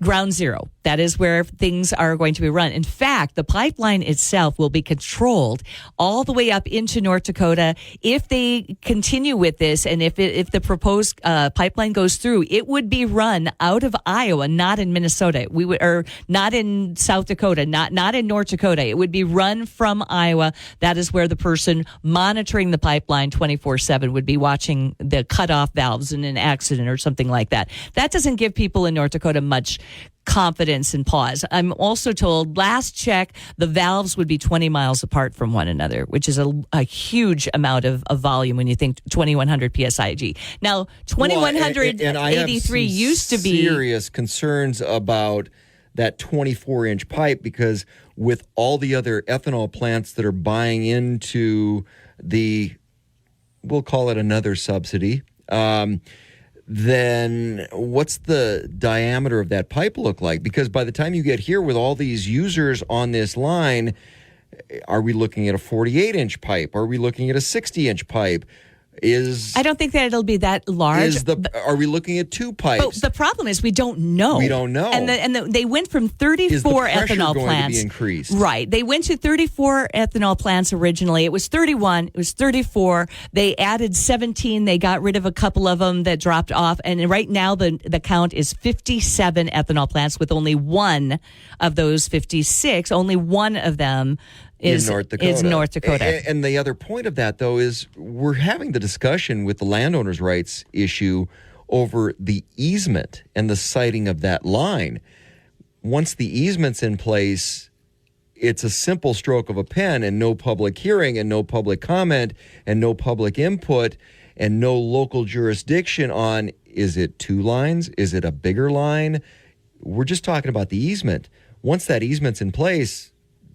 ground zero. That is where things are going to be run. In fact, the pipeline itself will be controlled all the way up into North Dakota. If they continue with this, and if the proposed pipeline goes through, it would be run out of Iowa, not in Minnesota. Or not in South Dakota, not in North Dakota. It would be run from Iowa. That is where the person monitoring the pipeline 24/7 would be watching the cutoff valves in an accident or something like that. That doesn't give people in North Dakota much confidence and pause. I'm also told, last check, the valves would be 20 miles apart from one another, which is a huge amount of volume when you think 2,100 PSIG. Now, 2,183 used to be serious concerns about that 24-inch pipe, because with all the other ethanol plants that are buying into we'll call it another subsidy, then what's the diameter of that pipe look like? Because by the time you get here with all these users on this line, are we looking at a 48-inch pipe? Are we looking at a 60-inch pipe? I don't think that it'll be that large. Are we looking at 2 pipes? But the problem is we don't know. We don't know. And they went from 34 ethanol plants. To be increased? Right. They went to 34 ethanol plants originally. It was 31. It was 34. They added 17. They got rid of a couple of them that dropped off. And right now the count is 57 ethanol plants, with only one of those 56. Only one of them is North Dakota. And the other point of that, though, is we're having the discussion with the landowners' rights issue over the easement and the siting of that line. Once the easement's in place, it's a simple stroke of a pen, and no public hearing and no public comment and no public input and no local jurisdiction on, is it 2 lines? Is it a bigger line? We're just talking about the easement. Once that easement's in place,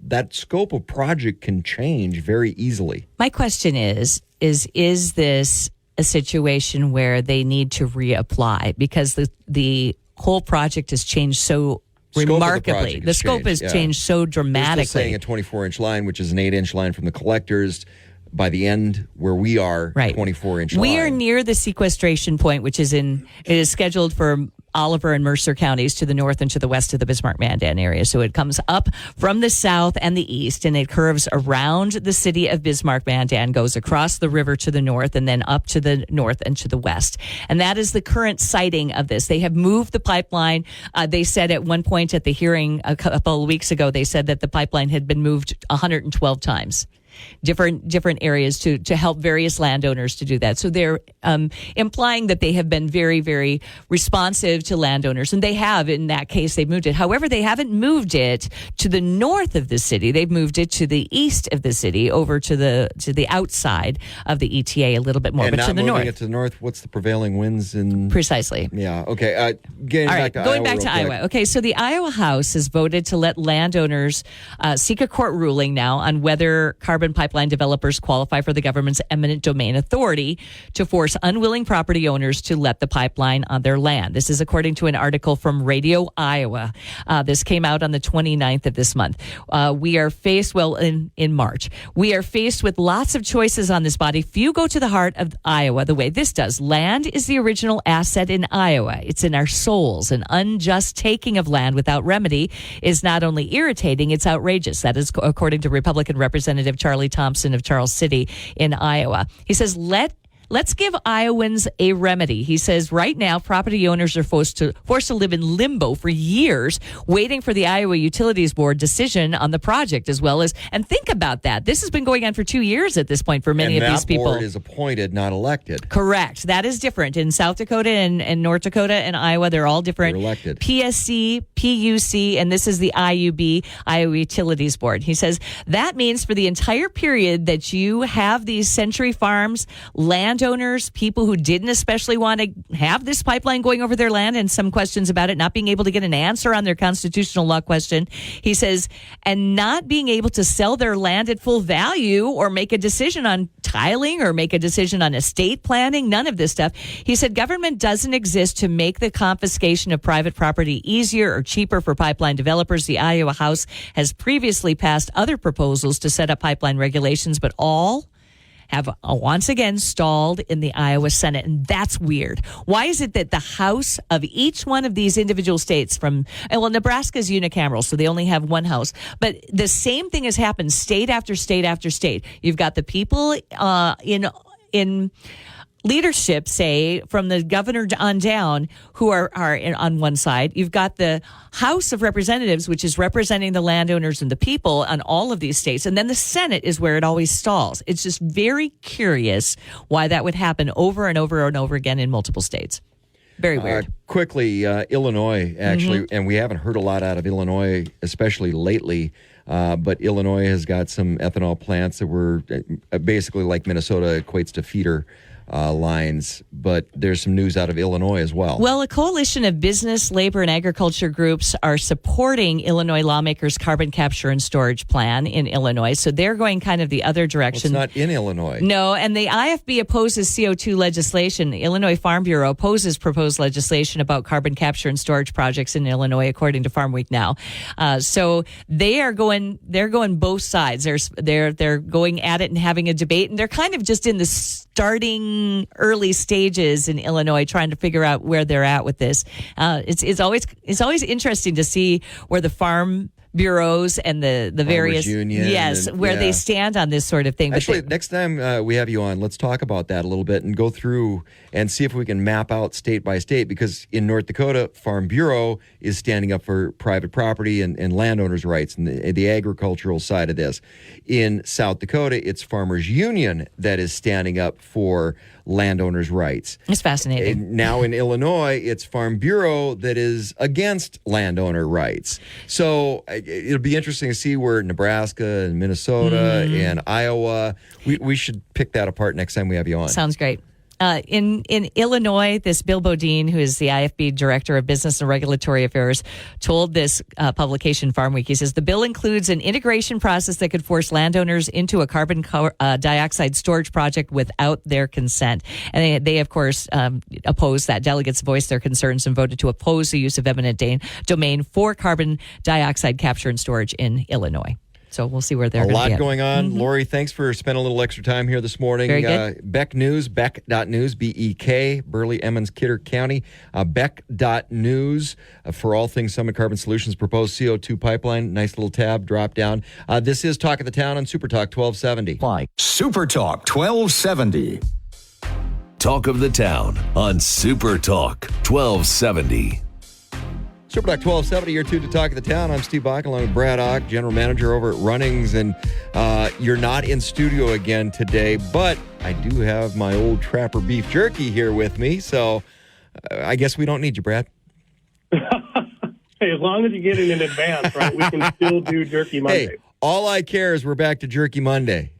that scope of project can change very easily. My question is this a situation where they need to reapply? Because the whole project has changed so remarkably. The scope has changed so dramatically. They're still saying a 24-inch line, which is an 8-inch line from the collectors. By the end, where we are, right. 24-inch line. We are near the sequestration point, which is scheduled for Oliver and Mercer counties to the north and to the west of the Bismarck-Mandan area. So it comes up from the south and the east, and it curves around the city of Bismarck-Mandan, goes across the river to the north, and then up to the north and to the west. And that is the current siting of this. They have moved the pipeline. They said at one point at the hearing a couple of weeks ago, they said that the pipeline had been moved 112 times. Different areas to help various landowners to do that. So they're implying that they have been very, very responsive to landowners, and they have. In that case, they've moved it. However, they haven't moved it to the north of the city. They've moved it to the east of the city, over to the outside of the ETA a little bit more, and but to the north. Moving it to the north, what's the prevailing winds in? Precisely. Yeah. Okay. Going back to Iowa. Okay, so the Iowa House has voted to let landowners seek a court ruling now on whether carbon pipeline developers qualify for the government's eminent domain authority to force unwilling property owners to let the pipeline on their land. This is according to an article from Radio Iowa. This came out on the 29th of this month. We are faced, in March, we are faced with lots of choices on this body. Few go to the heart of Iowa the way this does. Land is the original asset in Iowa. It's in our souls. An unjust taking of land without remedy is not only irritating, it's outrageous. That is according to Republican Representative Charlie Thompson of Charles City in Iowa. He says, Let's give Iowans a remedy. He says right now, property owners are forced to live in limbo for years, waiting for the Iowa Utilities Board decision on the project, as well as, and think about that. This has been going on for 2 years at this point for many of these people. And that board is appointed, not elected. Correct. That is different. In South Dakota and North Dakota and Iowa, they're all different. They're elected. PSC, PUC, and this is the IUB, Iowa Utilities Board. He says that means for the entire period that you have these Century Farms land landowners, people who didn't especially want to have this pipeline going over their land, and some questions about it, not being able to get an answer on their constitutional law question. He says, and not being able to sell their land at full value or make a decision on tiling or make a decision on estate planning, none of this stuff. He said government doesn't exist to make the confiscation of private property easier or cheaper for pipeline developers. The Iowa House has previously passed other proposals to set up pipeline regulations, but all have once again stalled in the Iowa Senate. And that's weird. Why is it that the House of each one of these individual states Nebraska's unicameral, so they only have one House, but the same thing has happened state after state after state. You've got the people in leadership, say, from the governor on down, who are on one side. You've got the House of Representatives, which is representing the landowners and the people on all of these states. And then the Senate is where it always stalls. It's just very curious why that would happen over and over and over again in multiple states. Very weird. Quickly, Illinois, actually, and we haven't heard a lot out of Illinois, especially lately. But Illinois has got some ethanol plants that were basically like Minnesota equates to feeder lines, but there's some news out of Illinois as well. Well, a coalition of business, labor, and agriculture groups are supporting Illinois lawmakers' carbon capture and storage plan in Illinois. So they're going kind of the other direction. Well, it's not in Illinois. No, and the IFB opposes CO2 legislation. The Illinois Farm Bureau opposes proposed legislation about carbon capture and storage projects in Illinois, according to Farm Week Now. So they're going both sides. They're going at it and having a debate, and they're kind of just in the starting early stages in Illinois, trying to figure out where they're at with this. It's always interesting to see where the farm bureaus and the various union they stand on this sort of thing. Actually, next time we have you on, let's talk about that a little bit and go through and see if we can map out state by state, because in North Dakota, Farm Bureau is standing up for private property and landowners' rights and the agricultural side of this. In South Dakota, it's Farmers Union that is standing up for landowners' rights. It's fascinating. And now in Illinois, it's Farm Bureau that is against landowner rights. So it'll be interesting to see where Nebraska and Minnesota and Iowa, we should pick that apart next time we have you on. Sounds great. In Illinois, this Bill Bodine, who is the IFB Director of Business and Regulatory Affairs, told this publication, Farm Week, he says, the bill includes an integration process that could force landowners into a carbon dioxide storage project without their consent. And they of course, opposed that. Delegates voiced their concerns and voted to oppose the use of eminent domain for carbon dioxide capture and storage in Illinois. So we'll see where they're going to be. A lot going on. Lori, thanks for spending a little extra time here this morning. Very good. Beck News, beck.news, B-E-K, Burley, Emmons, Kidder County. Beck.news for all things Summit Carbon Solutions proposed CO2 pipeline. Nice little tab, drop down. This is Talk of the Town on Super Talk 1270. Super Talk 1270. Talk of the Town on Super Talk 1270. Super Talk 1270, you're tuned to Talk of the Town. I'm Steve Bach, along with Brad Ock, General Manager over at Runnings. And you're not in studio again today, but I do have my old Trapper beef jerky here with me. So I guess we don't need you, Brad. Hey, as long as you get it in advance, right, we can still do Jerky Monday. Hey, all I care is we're back to Jerky Monday.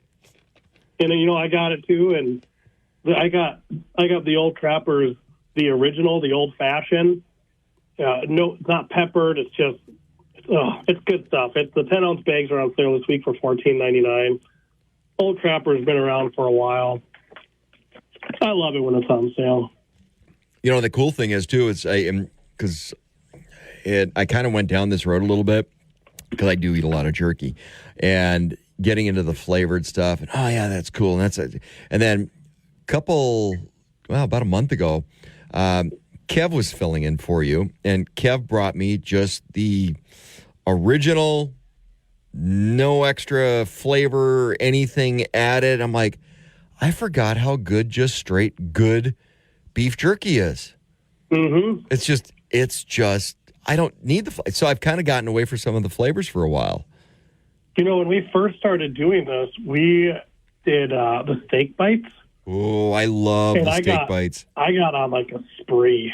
And, I got it, too. And I got the old Trapper's, the original, the old-fashioned. No, it's not peppered. It's just, it's good stuff. It's the 10-ounce bags are on sale this week for $14.99. Old Trapper's been around for a while. I love it when it's on sale. The cool thing is, too, is because I kind of went down this road a little bit because I do eat a lot of jerky and getting into the flavored stuff. And, oh, yeah, that's cool. And then about a month ago, Kev was filling in for you, and Kev brought me just the original, no extra flavor, anything added. I'm like, I forgot how good just straight good beef jerky is. Mm-hmm. It's just, I don't need so I've kind of gotten away from some of the flavors for a while. When we first started doing this, we did the steak bites. Oh, I love the steak bites. I got on like a spree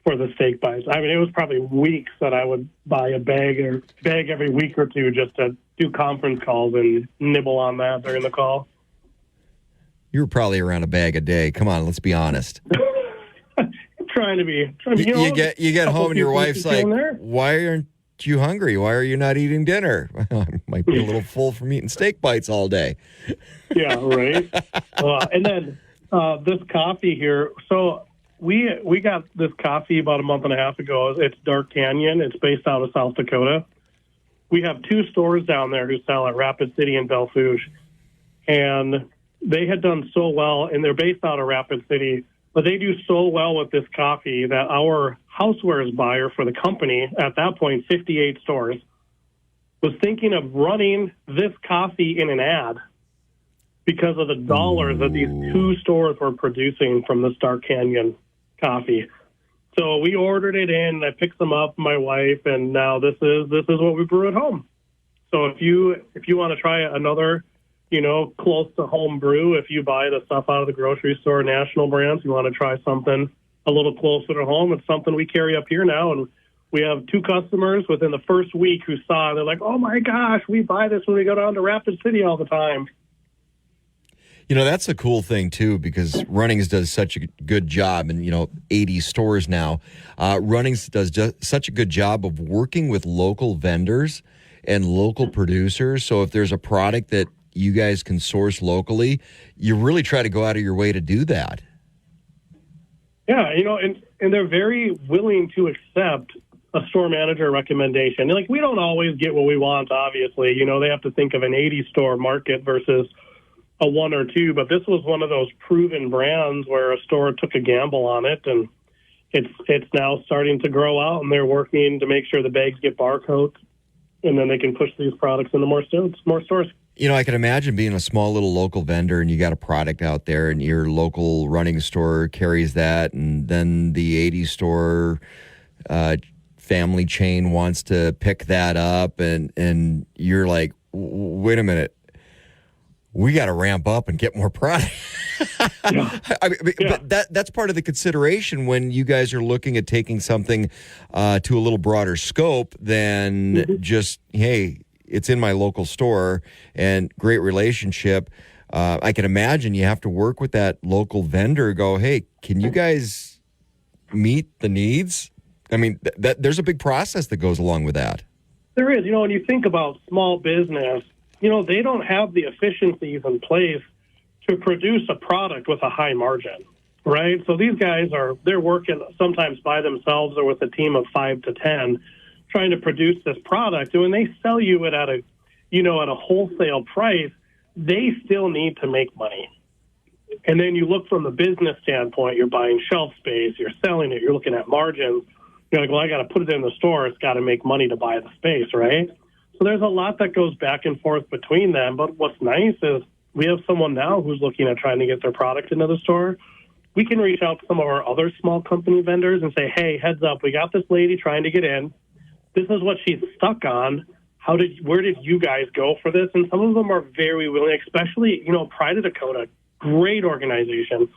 for the steak bites. I mean, it was probably weeks that I would buy a bag every week or two just to do conference calls and nibble on that during the call. You were probably around a bag a day. Come on, let's be honest. Trying to be. You get home and your wife's like, "Why aren't you hungry? Why are you not eating dinner?" I might be a little full from eating steak bites all day. Yeah, right. And then this coffee here. So we got this coffee about a month and a half ago. It's Dark Canyon. It's based out of South Dakota. We have 2 stores down there who sell at Rapid City and Bellefouche. And they had done so well, and they're based out of Rapid City, but they do so well with this coffee that our housewares buyer for the company, at that point, 58 stores, was thinking of running this coffee in an ad because of the dollars that these 2 stores were producing from this Dark Canyon coffee. So we ordered it in. I picked some up, my wife, and now this is what we brew at home. So if you want to try another, close to home brew, if you buy the stuff out of the grocery store, national brands, you want to try something a little closer to home. It's something we carry up here now, and we have 2 customers within the first week who saw it. They're like, "Oh my gosh, we buy this when we go down to Rapid City all the time." That's a cool thing, too, because Runnings does such a good job, and, 80 stores now. Runnings does such a good job of working with local vendors and local producers. So if there's a product that you guys can source locally, you really try to go out of your way to do that. Yeah, and they're very willing to accept a store manager recommendation. Like, we don't always get what we want, obviously. They have to think of an 80-store market versus a 1 or 2, but this was one of those proven brands where a store took a gamble on it, and it's now starting to grow out, and they're working to make sure the bags get barcodes, and then they can push these products into more stores. I can imagine being a small little local vendor and you got a product out there and your local running store carries that, and then the 80 store family chain wants to pick that up, and you're like, wait a minute, we got to ramp up and get more product. But that's part of the consideration when you guys are looking at taking something to a little broader scope than just, hey, it's in my local store and great relationship. I can imagine you have to work with that local vendor, go, hey, can you guys meet the needs? I mean, there's a big process that goes along with that. There is. When you think about small business, they don't have the efficiencies in place to produce a product with a high margin, right? So these guys they're working sometimes by themselves or with a team of 5 to 10 trying to produce this product. And when they sell you it at a wholesale price, they still need to make money. And then you look from the business standpoint, you're buying shelf space, you're selling it, you're looking at margins. You're like, well, I got to put it in the store. It's got to make money to buy the space, right? So there's a lot that goes back and forth between them. But what's nice is we have someone now who's looking at trying to get their product into the store. We can reach out to some of our other small company vendors and say, hey, heads up, we got this lady trying to get in. This is what she's stuck on. Where did you guys go for this? And some of them are very willing, especially, Pride of Dakota, great organization.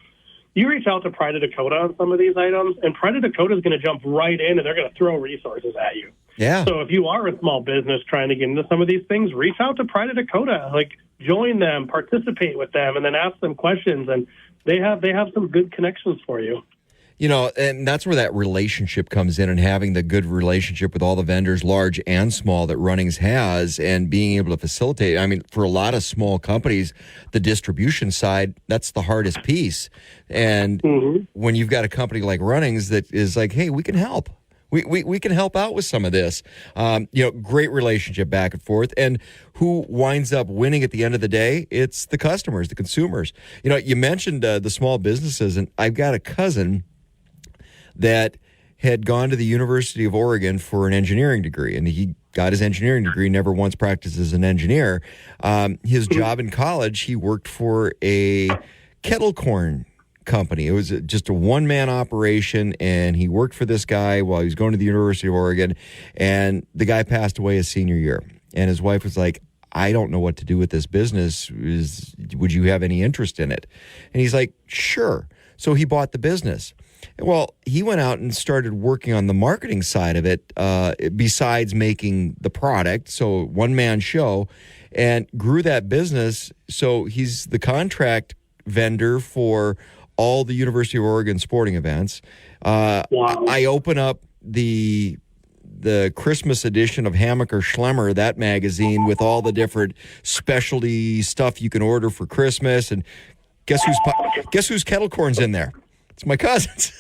You reach out to Pride of Dakota on some of these items, and Pride of Dakota is going to jump right in, and they're going to throw resources at you. Yeah. So if you are a small business trying to get into some of these things, reach out to Pride of Dakota. Like, join them, participate with them, and then ask them questions. And they have some good connections for you. And that's where that relationship comes in, and having the good relationship with all the vendors, large and small, that Runnings has, and being able to facilitate. I mean, for a lot of small companies, the distribution side, that's the hardest piece. And when you've got a company like Runnings that is like, hey, we can help. We can help out with some of this. Great relationship back and forth. And who winds up winning at the end of the day? It's the customers, the consumers. You mentioned the small businesses, and I've got a cousin that had gone to the University of Oregon for an engineering degree, and he got his engineering degree, never once practiced as an engineer. His job in college, he worked for a kettle corn company. It was just a one-man operation, and he worked for this guy while he was going to the University of Oregon, and the guy passed away his senior year. And his wife was like, I don't know what to do with this business. Would you have any interest in it? And he's like, sure. So he bought the business. Well, he went out and started working on the marketing side of it, besides making the product. So one-man show, and grew that business. So he's the contract vendor for all the University of Oregon sporting events. Wow. I open up the Christmas edition of Hammacher Schlemmer, that magazine, with all the different specialty stuff you can order for Christmas. And guess whose kettle corn's in there? It's my cousin's.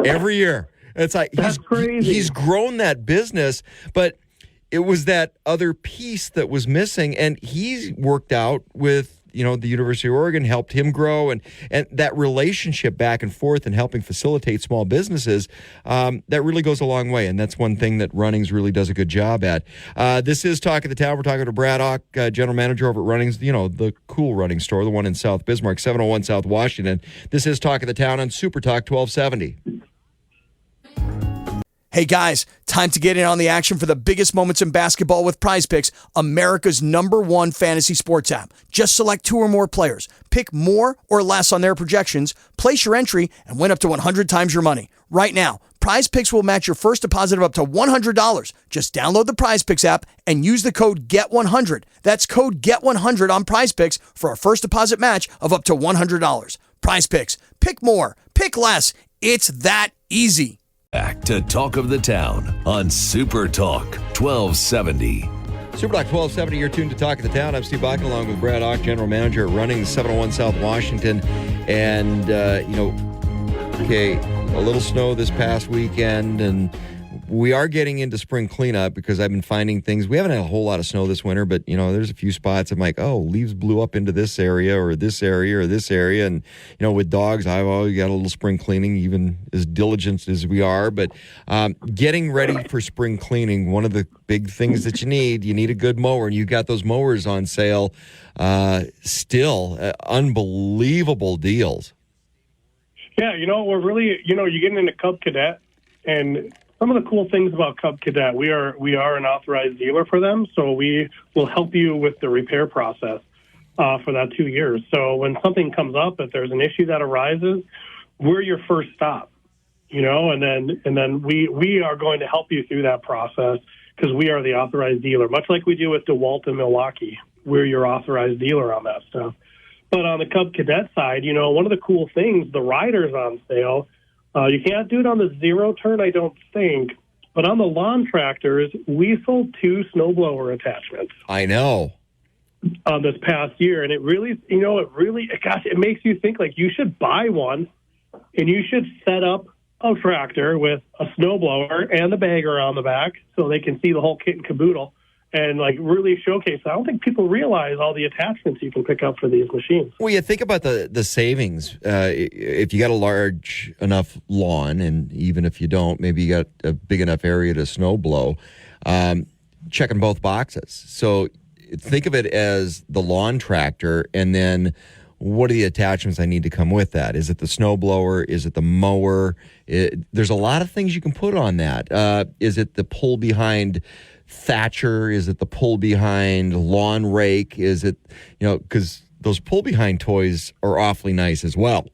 Every year. It's like That's crazy. He's grown that business, but it was that other piece that was missing, and he's worked out with the University of Oregon, helped him grow, and that relationship back and forth and helping facilitate small businesses, that really goes a long way, and that's one thing that Runnings really does a good job at. This is Talk of the Town. We're talking to Brad Ock, general manager over at Runnings, the cool running store, the one in South Bismarck, 701 South Washington. This is Talk of the Town on Super Talk 1270. Hey guys, time to get in on the action for the biggest moments in basketball with Prize Picks, America's #1 fantasy sports app. Just select 2 or more players, pick more or less on their projections, place your entry, and win up to 100 times your money. Right now, Prize Picks will match your first deposit of up to $100. Just download the Prize Picks app and use the code GET100. That's code GET100 on Prize Picks for a first deposit match of up to $100. Prize Picks. Pick more. Pick less. It's that easy. Back to Talk of the Town on Super Talk 1270. Super Talk 1270, you're tuned to Talk of the Town. I'm Steve Bakken along with Brad Ock, general manager at Runnings, 701 South Washington. And, a little snow this past weekend, and we are getting into spring cleanup because I've been finding things. We haven't had a whole lot of snow this winter, but, there's a few spots I'm like, leaves blew up into this area or this area or this area. And, with dogs, I've always got a little spring cleaning, even as diligent as we are. But getting ready for spring cleaning, one of the big things that you need a good mower. And you got those mowers on sale still. Unbelievable deals. Yeah, we're really, you're getting into Cub Cadet, and some of the cool things about Cub Cadet, we are an authorized dealer for them, so we will help you with the repair process for that 2 years. So when something comes up, if there's an issue that arises, we're your first stop, and then we are going to help you through that process because we are the authorized dealer, much like we do with DeWalt and Milwaukee. We're your authorized dealer on that stuff. But on the Cub Cadet side, one of the cool things, the rider's on sale. You can't do it on the zero turn, I don't think. But on the lawn tractors, we sold 2 snowblower attachments. I know. This past year. And it really, it makes you think like you should buy one and you should set up a tractor with a snowblower and the bagger on the back so they can see the whole kit and caboodle and really showcase. I don't think people realize all the attachments you can pick up for these machines. Well, you think about the savings. If you got a large enough lawn, and even if you don't, maybe you got a big enough area to snow blow, checking both boxes. So think of it as the lawn tractor, and then what are the attachments I need to come with that? Is it the snow blower? Is it the mower? There's a lot of things you can put on that. Is it the pull behind thatcher? Is it the pull behind lawn rake? Is it, because those pull behind toys are awfully nice as well.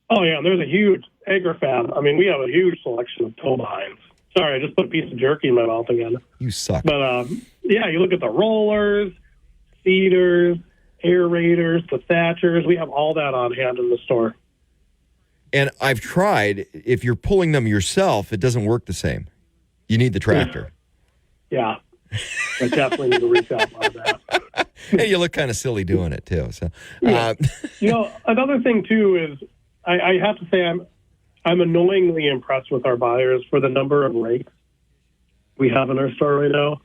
Oh, yeah. There's a huge AgriFab. I mean, we have a huge selection of tow behinds. Sorry, I just put a piece of jerky in my mouth again. You suck. But, you look at the rollers, seeders, aerators, the thatchers. We have all that on hand in the store. And I've tried. If you're pulling them yourself, it doesn't work the same. You need the tractor. Yeah, I definitely need to reach out on that. And you look kind of silly doing it too. So, another thing too is I have to say I'm annoyingly impressed with our buyers for the number of rakes we have in our store right now.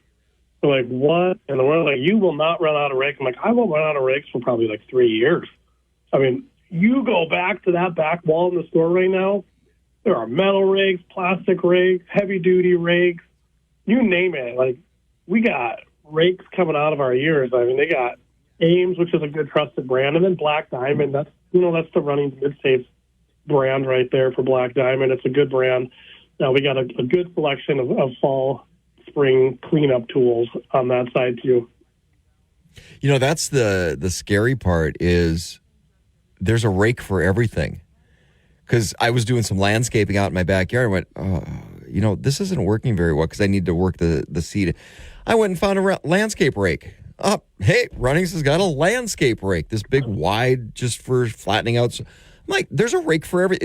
They're like, what? And we're like, you will not run out of rakes. I'm like, I won't run out of rakes for probably 3 years. I mean, you go back to that back wall in the store right now. There are metal rakes, plastic rakes, heavy duty rakes. You name it. We got rakes coming out of our ears. I mean, they got Ames, which is a good trusted brand, and then Black Diamond. That's the Runnings Mid-States brand right there for Black Diamond. It's a good brand. Now we got a good selection of fall, spring cleanup tools on that side too. That's the scary part is there's a rake for everything. Because I was doing some landscaping out in my backyard and went, this isn't working very well because I need to work the seed. I went and found a landscape rake. Hey, Runnings has got a landscape rake, this big wide just for flattening out. I'm like, there's a rake for every.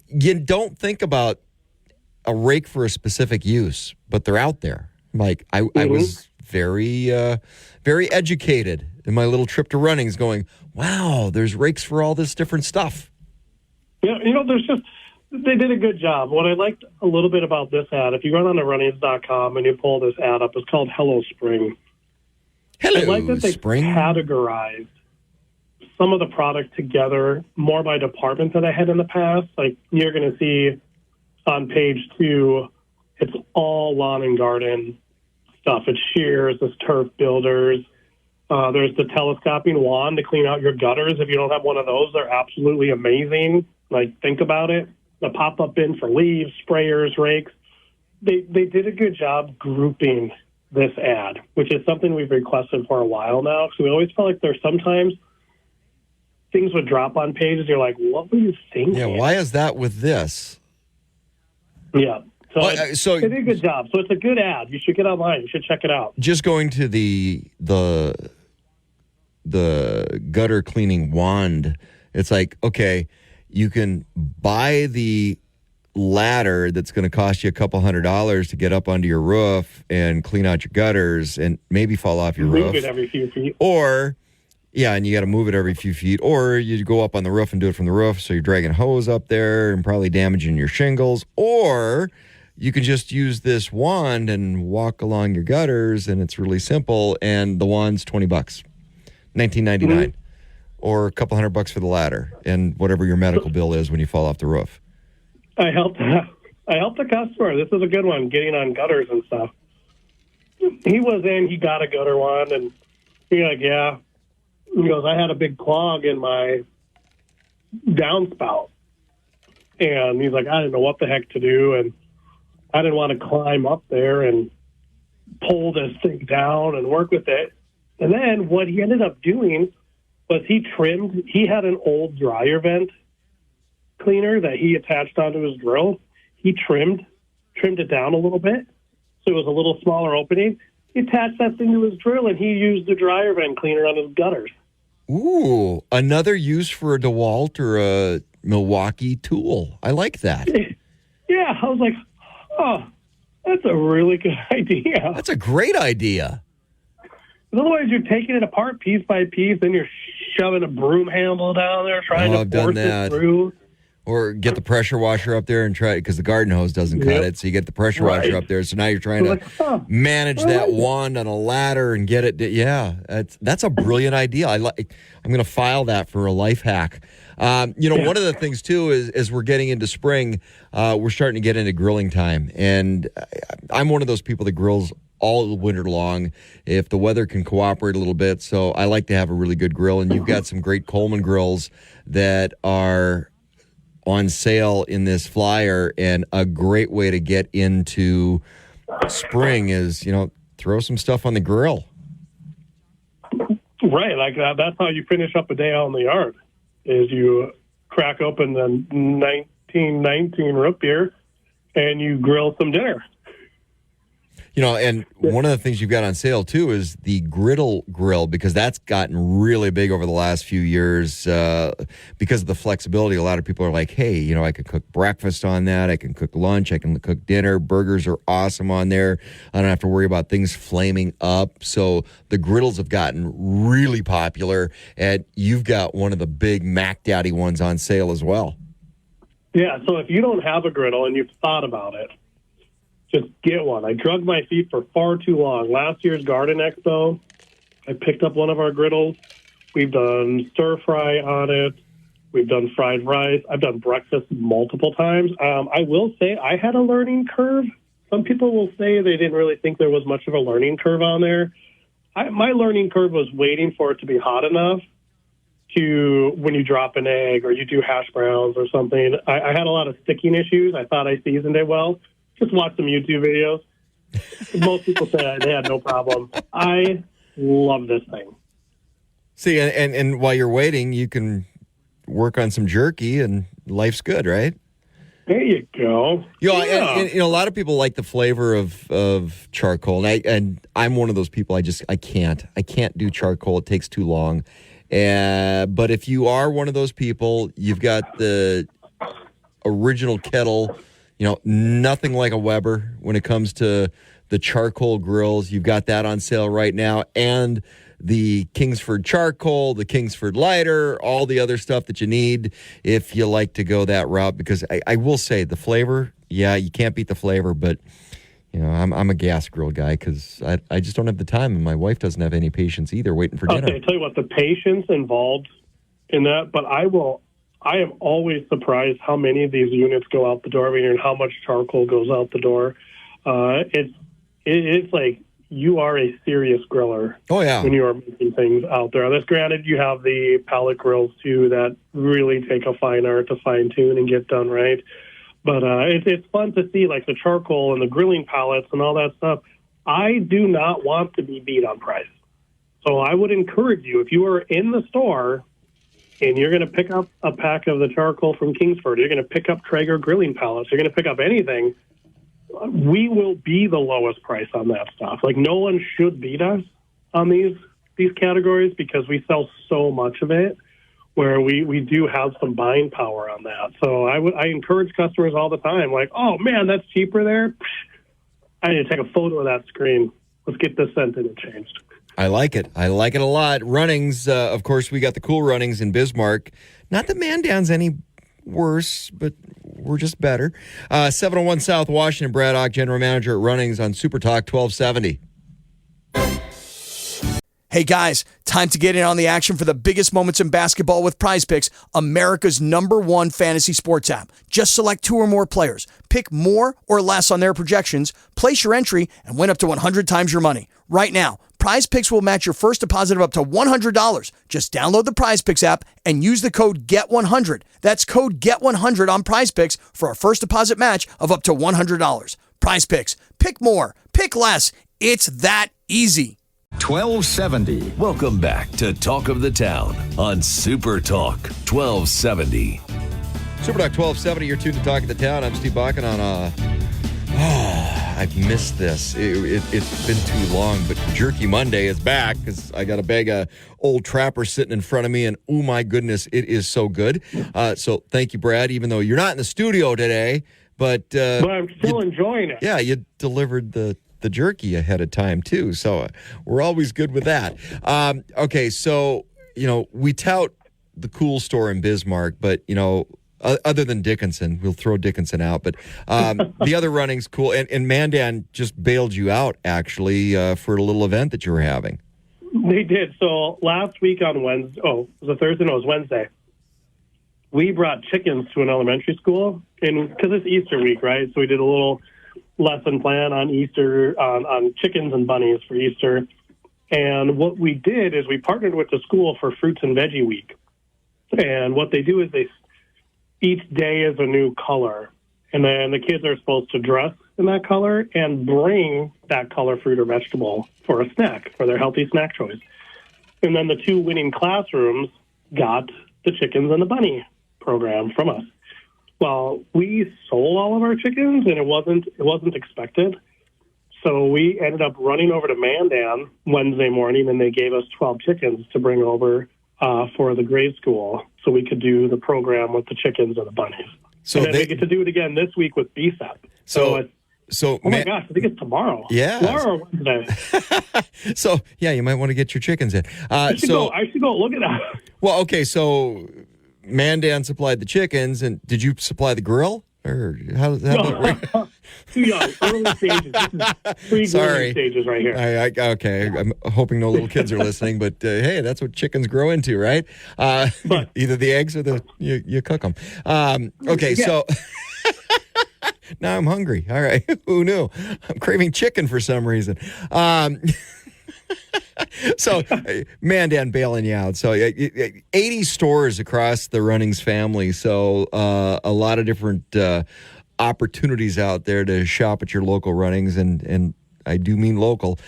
You don't think about a rake for a specific use, but they're out there. Like I was very educated in my little trip to Runnings going, wow, there's rakes for all this different stuff. Yeah, they did a good job. What I liked a little bit about this ad, if you run on to runnings.com and you pull this ad up, it's called Hello Spring. Hello, I like that they Spring. categorized some of the product together more by department than I had in the past. Like you're going to see on page 2, it's all lawn and garden stuff. It's shears, it's turf builders. There's the telescoping wand to clean out your gutters. If you don't have one of those, they're absolutely amazing. Like, think about it. The pop-up bin for leaves, sprayers, rakes. They did a good job grouping this ad, which is something we've requested for a while now. Because we always felt like there's sometimes things would drop on pages. You're like, what were you thinking? Yeah, why is that with this? Yeah. So they did a good job. So it's a good ad. You should get online. You should check it out. Just going to the gutter cleaning wand, it's like, okay, you can buy the ladder that's going to cost you a couple $100 to get up onto your roof and clean out your gutters and maybe fall off your roof. Move it every few feet. Or, yeah, and you got to move it every few feet. Or you go up on the roof and do it from the roof, so you're dragging hose up there and probably damaging your shingles. Or you can just use this wand and walk along your gutters, and it's really simple. And the wand's $20, $19.99, or a couple $100 for the ladder, and whatever your medical bill is when you fall off the roof. I helped the customer. This is a good one, getting on gutters and stuff. He was in, he got a gutter wand, and he's like, yeah. He goes, I had a big clog in my downspout. And he's like, I didn't know what the heck to do, and I didn't want to climb up there and pull this thing down and work with it. And then what he ended up doing was he had an old dryer vent cleaner that he attached onto his drill. He trimmed it down a little bit, so it was a little smaller opening. He attached that thing to his drill, and he used the dryer vent cleaner on his gutters. Ooh, another use for a DeWalt or a Milwaukee tool. I like that. Yeah, I was like, oh, that's a really good idea. That's a great idea. Otherwise, you're taking it apart piece by piece, then you're shoving a broom handle down there trying to force it through. Or get the pressure washer up there and try it, because the garden hose doesn't cut it. So you get the pressure washer up there. So now you're trying to manage that wand on a ladder and get it. Yeah, that's a brilliant idea. I'm going to file that for a life hack. One of the things, too, is as we're getting into spring, we're starting to get into grilling time. And I'm one of those people that grills all winter long if the weather can cooperate a little bit. So I like to have a really good grill. And you've got some great Coleman grills that are on sale in this flyer, and a great way to get into spring is, throw some stuff on the grill. Right, like that's how you finish up a day out in the yard, is you crack open the 1919 root beer and you grill some dinner. And one of the things you've got on sale, too, is the griddle grill, because that's gotten really big over the last few years because of the flexibility. A lot of people are like, hey, I can cook breakfast on that. I can cook lunch. I can cook dinner. Burgers are awesome on there. I don't have to worry about things flaming up. So the griddles have gotten really popular, and you've got one of the big Mac Daddy ones on sale as well. Yeah, so if you don't have a griddle and you've thought about it, just get one. I drugged my feet for far too long. Last year's Garden Expo, I picked up one of our griddles. We've done stir fry on it. We've done fried rice. I've done breakfast multiple times. I will say I had a learning curve. Some people will say they didn't really think there was much of a learning curve on there. My learning curve was waiting for it to be hot enough to, when you drop an egg or you do hash browns or something. I had a lot of sticking issues. I thought I seasoned it well. Just watch some YouTube videos. Most people say they had no problem. I love this thing. See, and while you're waiting, you can work on some jerky, and life's good, right? There you go. And a lot of people like the flavor of charcoal, and I'm one of those people. I can't do charcoal. It takes too long. But if you are one of those people, you've got the original kettle. Nothing like a Weber when it comes to the charcoal grills. You've got that on sale right now, and the Kingsford charcoal, the Kingsford lighter, all the other stuff that you need if you like to go that route. Because I will say the flavor, you can't beat the flavor, but I'm a gas grill guy because I just don't have the time, and my wife doesn't have any patience either waiting for dinner. Okay, I tell you what, the patience involved in that, but I am always surprised how many of these units go out the door and how much charcoal goes out the door. It's like you are a serious griller. Oh, yeah. When you are making things out there. That's granted, you have the pellet grills, too, that really take a fine art to fine-tune and get done right. But it's fun to see, like, the charcoal and the grilling pellets and all that stuff. I do not want to be beat on price. So I would encourage you, if you are in the store and you're going to pick up a pack of the charcoal from Kingsford, you're going to pick up Traeger grilling pellets, you're going to pick up anything, we will be the lowest price on that stuff. Like, no one should beat us on these categories because we sell so much of it where we do have some buying power on that. So I encourage customers all the time, like, oh, man, that's cheaper there. I need to take a photo of that screen. Let's get this sent in and changed. I like it. I like it a lot. Runnings, of course, we got the cool runnings in Bismarck. Not that Mandan's any worse, but we're just better. 701 South Washington, Brad Ock, General Manager at Runnings on Super Talk 1270. Hey guys, time to get in on the action for the biggest moments in basketball with Prize Picks, America's #1 fantasy sports app. Just select 2 or more players, pick more or less on their projections, place your entry, and win up to 100 times your money. Right now, Prize Picks will match your first deposit of up to $100. Just download the Prize Picks app and use the code GET100. That's code GET100 on Prize Picks for a first deposit match of up to $100. Prize Picks. Pick more. Pick less. It's that easy. 1270. Welcome back to Talk of the Town on Super Talk 1270. Super Talk 1270, you're tuned to Talk of the Town. I'm Steve Bakken on I've missed this. It's been too long, but Jerky Monday is back because I got a bag of Old Trapper sitting in front of me, and oh my goodness, it is so good. So thank you, Brad, even though you're not in the studio today, but I'm still enjoying it. Yeah, you delivered the jerky ahead of time, too, so we're always good with that. Okay, so, we tout the cool store in Bismarck, but, other than Dickinson, we'll throw Dickinson out, but the other running's cool. And Mandan just bailed you out, actually, for a little event that you were having. They did. So last week on Wednesday, it was a Thursday, no, it was Wednesday, we brought chickens to an elementary school, and because it's Easter week, right? So we did a little lesson plan on Easter, on chickens and bunnies for Easter. And what we did is we partnered with the school for Fruits and Veggie Week. And what they do is each day is a new color. And then the kids are supposed to dress in that color and bring that color fruit or vegetable for a snack, for their healthy snack choice. And then the 2 winning classrooms got the chickens and the bunny program from us. Well, we sold all of our chickens, and it wasn't expected. So we ended up running over to Mandan Wednesday morning, and they gave us 12 chickens to bring over for the grade school so we could do the program with the chickens and the bunnies. So and then we get to do it again this week with BSEP. So oh my gosh, I think it's tomorrow. Yeah. Tomorrow or Wednesday. So, yeah, you might want to get your chickens in. I should go look at that. Well, okay, so Mandan supplied the chickens, and did you supply the grill? Or how does that work? Too young. Early stages. This is pre-growing stages right here. Okay, I'm hoping no little kids are listening, but hey, that's what chickens grow into, right? But either the eggs or you cook them. Okay, yeah. So now I'm hungry. All right, who knew? I'm craving chicken for some reason. So, Mandan bailing you out. So, 80 stores across the Runnings family. So, a lot of different opportunities out there to shop at your local Runnings, and I do mean local.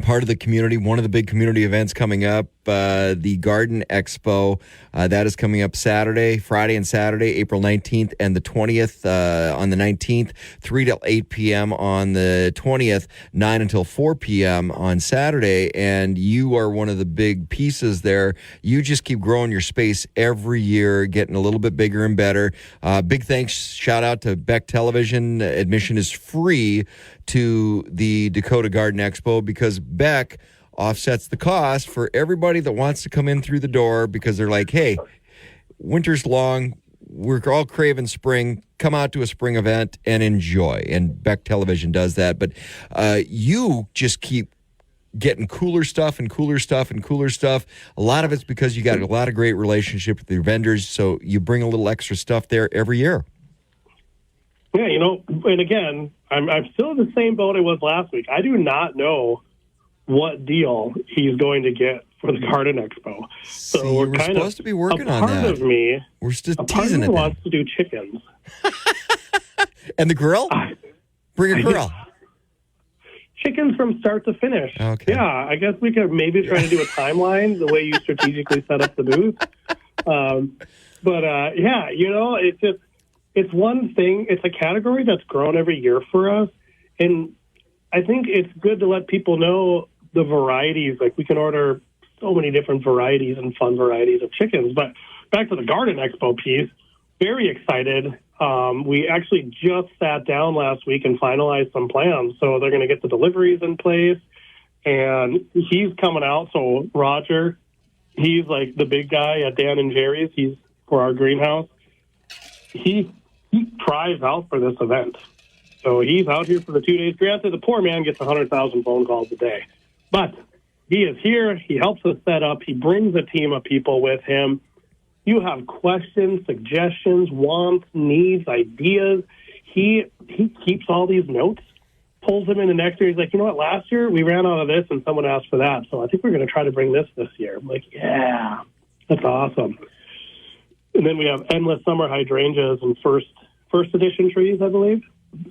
part of the community. One of the big community events coming up, the Garden Expo. That is coming up Friday and Saturday, April 19th and the 20th. On the 19th, 3 till 8 p.m. On the 20th, 9 until 4 p.m. on Saturday. And you are one of the big pieces there. You just keep growing your space every year, getting a little bit bigger and better. Big thanks, shout out to Beck Television. Admission is free to the Dakota Garden Expo because Beck offsets the cost for everybody that wants to come in through the door because they're like, hey, winter's long. We're all craving spring. Come out to a spring event and enjoy. And Beck Television does that. But you just keep getting cooler stuff and cooler stuff and cooler stuff. A lot of it's because you got a lot of great relationship with your vendors. So you bring a little extra stuff there every year. Yeah, and again, I'm still in the same boat I was last week. I do not know what deal he's going to get for the Garden Expo. So we're kind supposed to be working on that. Part of me, we're just a part teasing of it. me wants to do chickens. And the grill? Bring a grill. Chickens from start to finish. Okay. Yeah, I guess we could maybe try to do a timeline the way you strategically set up the booth. It's one thing. It's a category that's grown every year for us. And I think it's good to let people know the varieties. Like, we can order so many different varieties and fun varieties of chickens. But back to the Garden Expo piece, very excited. We actually just sat down last week and finalized some plans. So they're going to get the deliveries in place. And he's coming out. So Roger, he's like the big guy at Dan and Jerry's. He's for our greenhouse. He tries out for this event. So he's out here for the 2 days. Granted, the poor man gets 100,000 phone calls a day. But he is here. He helps us set up. He brings a team of people with him. You have questions, suggestions, wants, needs, ideas. He keeps all these notes, pulls them in the next year. He's like, you know what, last year we ran out of this and someone asked for that. So I think we're going to try to bring this year. I'm like, yeah, that's awesome. And then we have endless summer hydrangeas and first edition trees, I believe,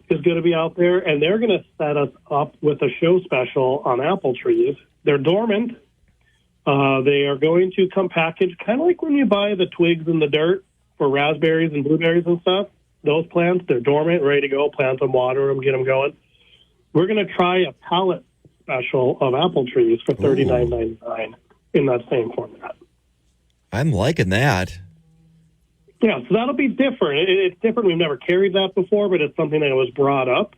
is going to be out there. And they're going to set us up with a show special on apple trees. They're dormant. They are going to come packaged, kind of like when you buy the twigs in the dirt for raspberries and blueberries and stuff. Those plants, they're dormant, ready to go. Plant them, water them, get them going. We're going to try a pallet special of apple trees for $39.99 in that same format. I'm liking that. Yeah, so that'll be different. It's different. We've never carried that before, but it's something that was brought up,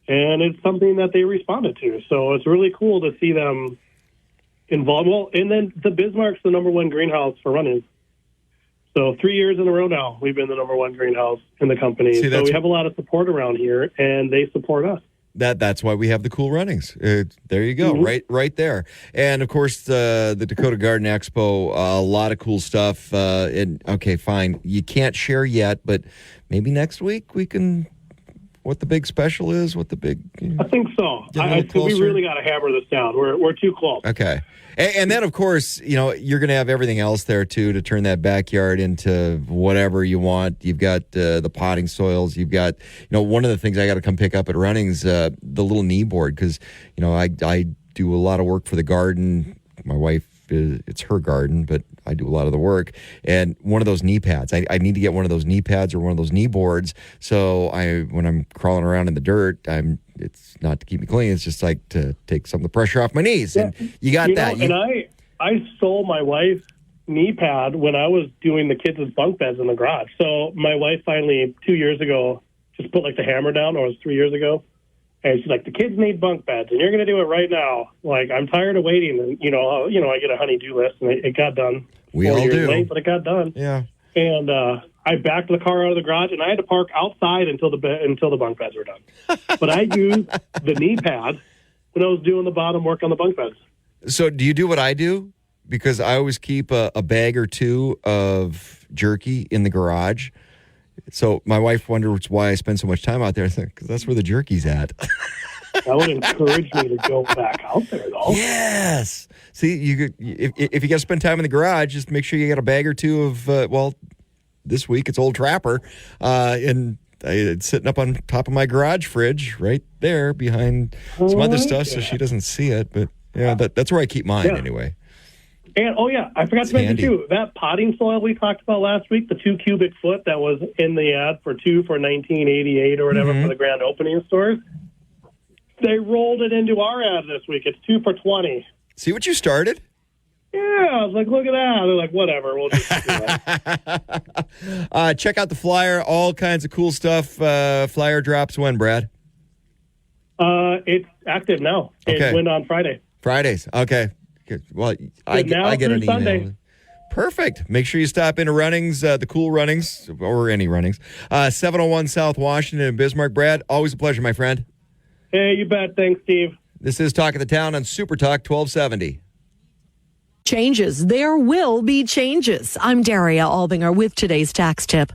and it's something that they responded to. So it's really cool to see them involved. Well, and then the Bismarck's the number one greenhouse for run-ins. So 3 years in a row now, we've been the number one greenhouse in the company. So we have a lot of support around here, and they support us. That's why we have the cool runnings. There you go, right there. And of course, the Dakota Garden Expo, a lot of cool stuff. And okay, fine, you can't share yet, but maybe next week we can. What the big special is? What the big? I think so. We really got to hammer this down. We're too close. Okay. And then, of course, you're going to have everything else there, too, to turn that backyard into whatever you want. You've got the potting soils. You've got, one of the things I got to come pick up at Runnings, the little knee board, because, I do a lot of work for the garden. My wife, it's her garden, but I do a lot of the work. And one of those knee pads, I need to get one of those knee pads or one of those knee boards. So when I'm crawling around in the dirt, it's not to keep me clean. It's just like to take some of the pressure off my knees. Yeah. And you got that. And I stole my wife's knee pad when I was doing the kids' bunk beds in the garage. So my wife finally 2 years ago just put the hammer down, or it was 3 years ago. And she's like, the kids need bunk beds, and you're going to do it right now. Like, I'm tired of waiting. And, I get a honey-do list, and it got done. We all do. Late, but it got done. Yeah. And I backed the car out of the garage, and I had to park outside until the bunk beds were done. But I used the knee pad when I was doing the bottom work on the bunk beds. So do you do what I do? Because I always keep a bag or two of jerky in the garage. So my wife wonders why I spend so much time out there. I think, because that's where the jerky's at. That would encourage me to go back out there, though. Yes. See, if you got to spend time in the garage, just make sure you got a bag or two of, this week it's Old Trapper. And it's sitting up on top of my garage fridge right there behind some other stuff, so she doesn't see it. But Yeah, that's where I keep mine anyway. And, I forgot to mention, handy. too, that potting soil we talked about last week, the 2 cubic foot that was in the ad for $1988 or whatever for the grand opening stores, they rolled it into our ad this week. It's 2 for $20. See what you started? Yeah, I was like, look at that. They're like, whatever, we'll just do that. Check out the flyer. All kinds of cool stuff. Flyer drops when, Brad? It's active now. Okay. It went on Friday. Fridays. Okay. Good. Well, I get an email. Sunday. Perfect. Make sure you stop into Runnings, the cool Runnings, or any Runnings. 701 South Washington in Bismarck. Brad, always a pleasure, my friend. Hey, you bet. Thanks, Steve. This is Talk of the Town on Super Talk 1270. Changes. There will be changes. I'm Daria Albinger with today's tax tip.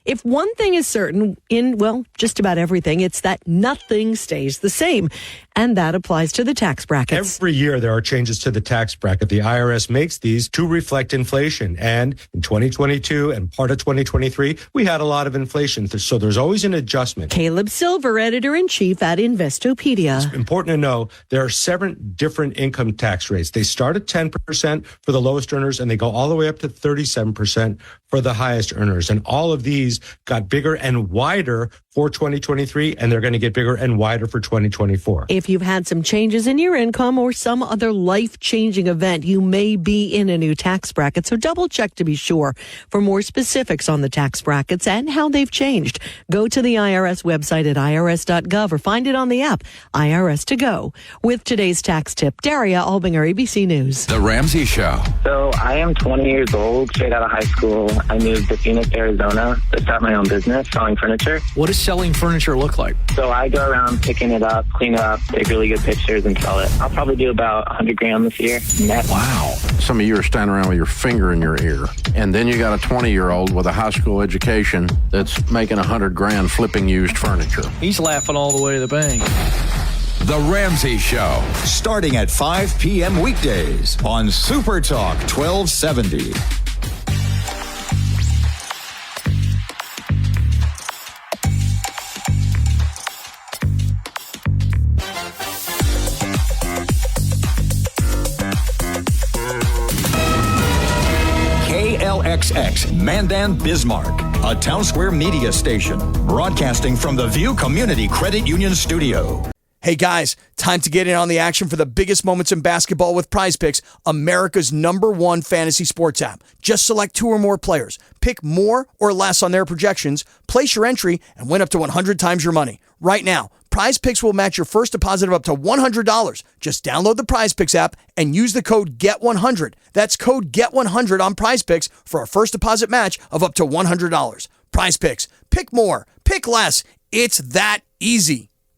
If one thing is certain in, just about everything, it's that nothing stays the same. And that applies to the tax brackets. Every year there are changes to the tax bracket. The IRS makes these to reflect inflation. And in 2022 and part of 2023, we had a lot of inflation. So there's always an adjustment. Caleb Silver, editor-in-chief at Investopedia. It's important to know there are 7 different income tax rates. They start at 10% for the lowest earners, and they go all the way up to 37% for the highest earners. And all of these got bigger and wider for 2023, and they're going to get bigger and wider for 2024. If you've had some changes in your income or some other life-changing event, you may be in a new tax bracket, so double check to be sure. For more specifics on the tax brackets and how they've changed, go to the IRS website at irs.gov or find it on the app IRS to Go. With today's tax tip, Daria Albinger, ABC News. The Ramsey Show. So I am 20 years old, straight out of high school. I moved to Phoenix, Arizona to start my own business selling furniture. What does selling furniture look like? So I go around picking it up, clean it up, take really good pictures and sell it. I'll probably do about $100,000 this year net. Wow. Some of you are standing around with your finger in your ear. And then you got a 20-year-old with a high school education that's making $100,000 flipping used furniture. He's laughing all the way to the bank. The Ramsey Show. Starting at 5 p.m. weekdays on Super Talk 1270. KLXX Mandan Bismarck, a Town Square media station, broadcasting from the View Community Credit Union Studio. Hey guys, time to get in on the action for the biggest moments in basketball with Prize Picks, America's #1 fantasy sports app. Just select 2 or more players, pick more or less on their projections, place your entry, and win up to 100 times your money. Right now, Prize Picks will match your first deposit of up to $100. Just download the Prize Picks app and use the code GET100. That's code GET100 on Prize Picks for a first deposit match of up to $100. Prize Picks. Pick more. Pick less. It's that easy.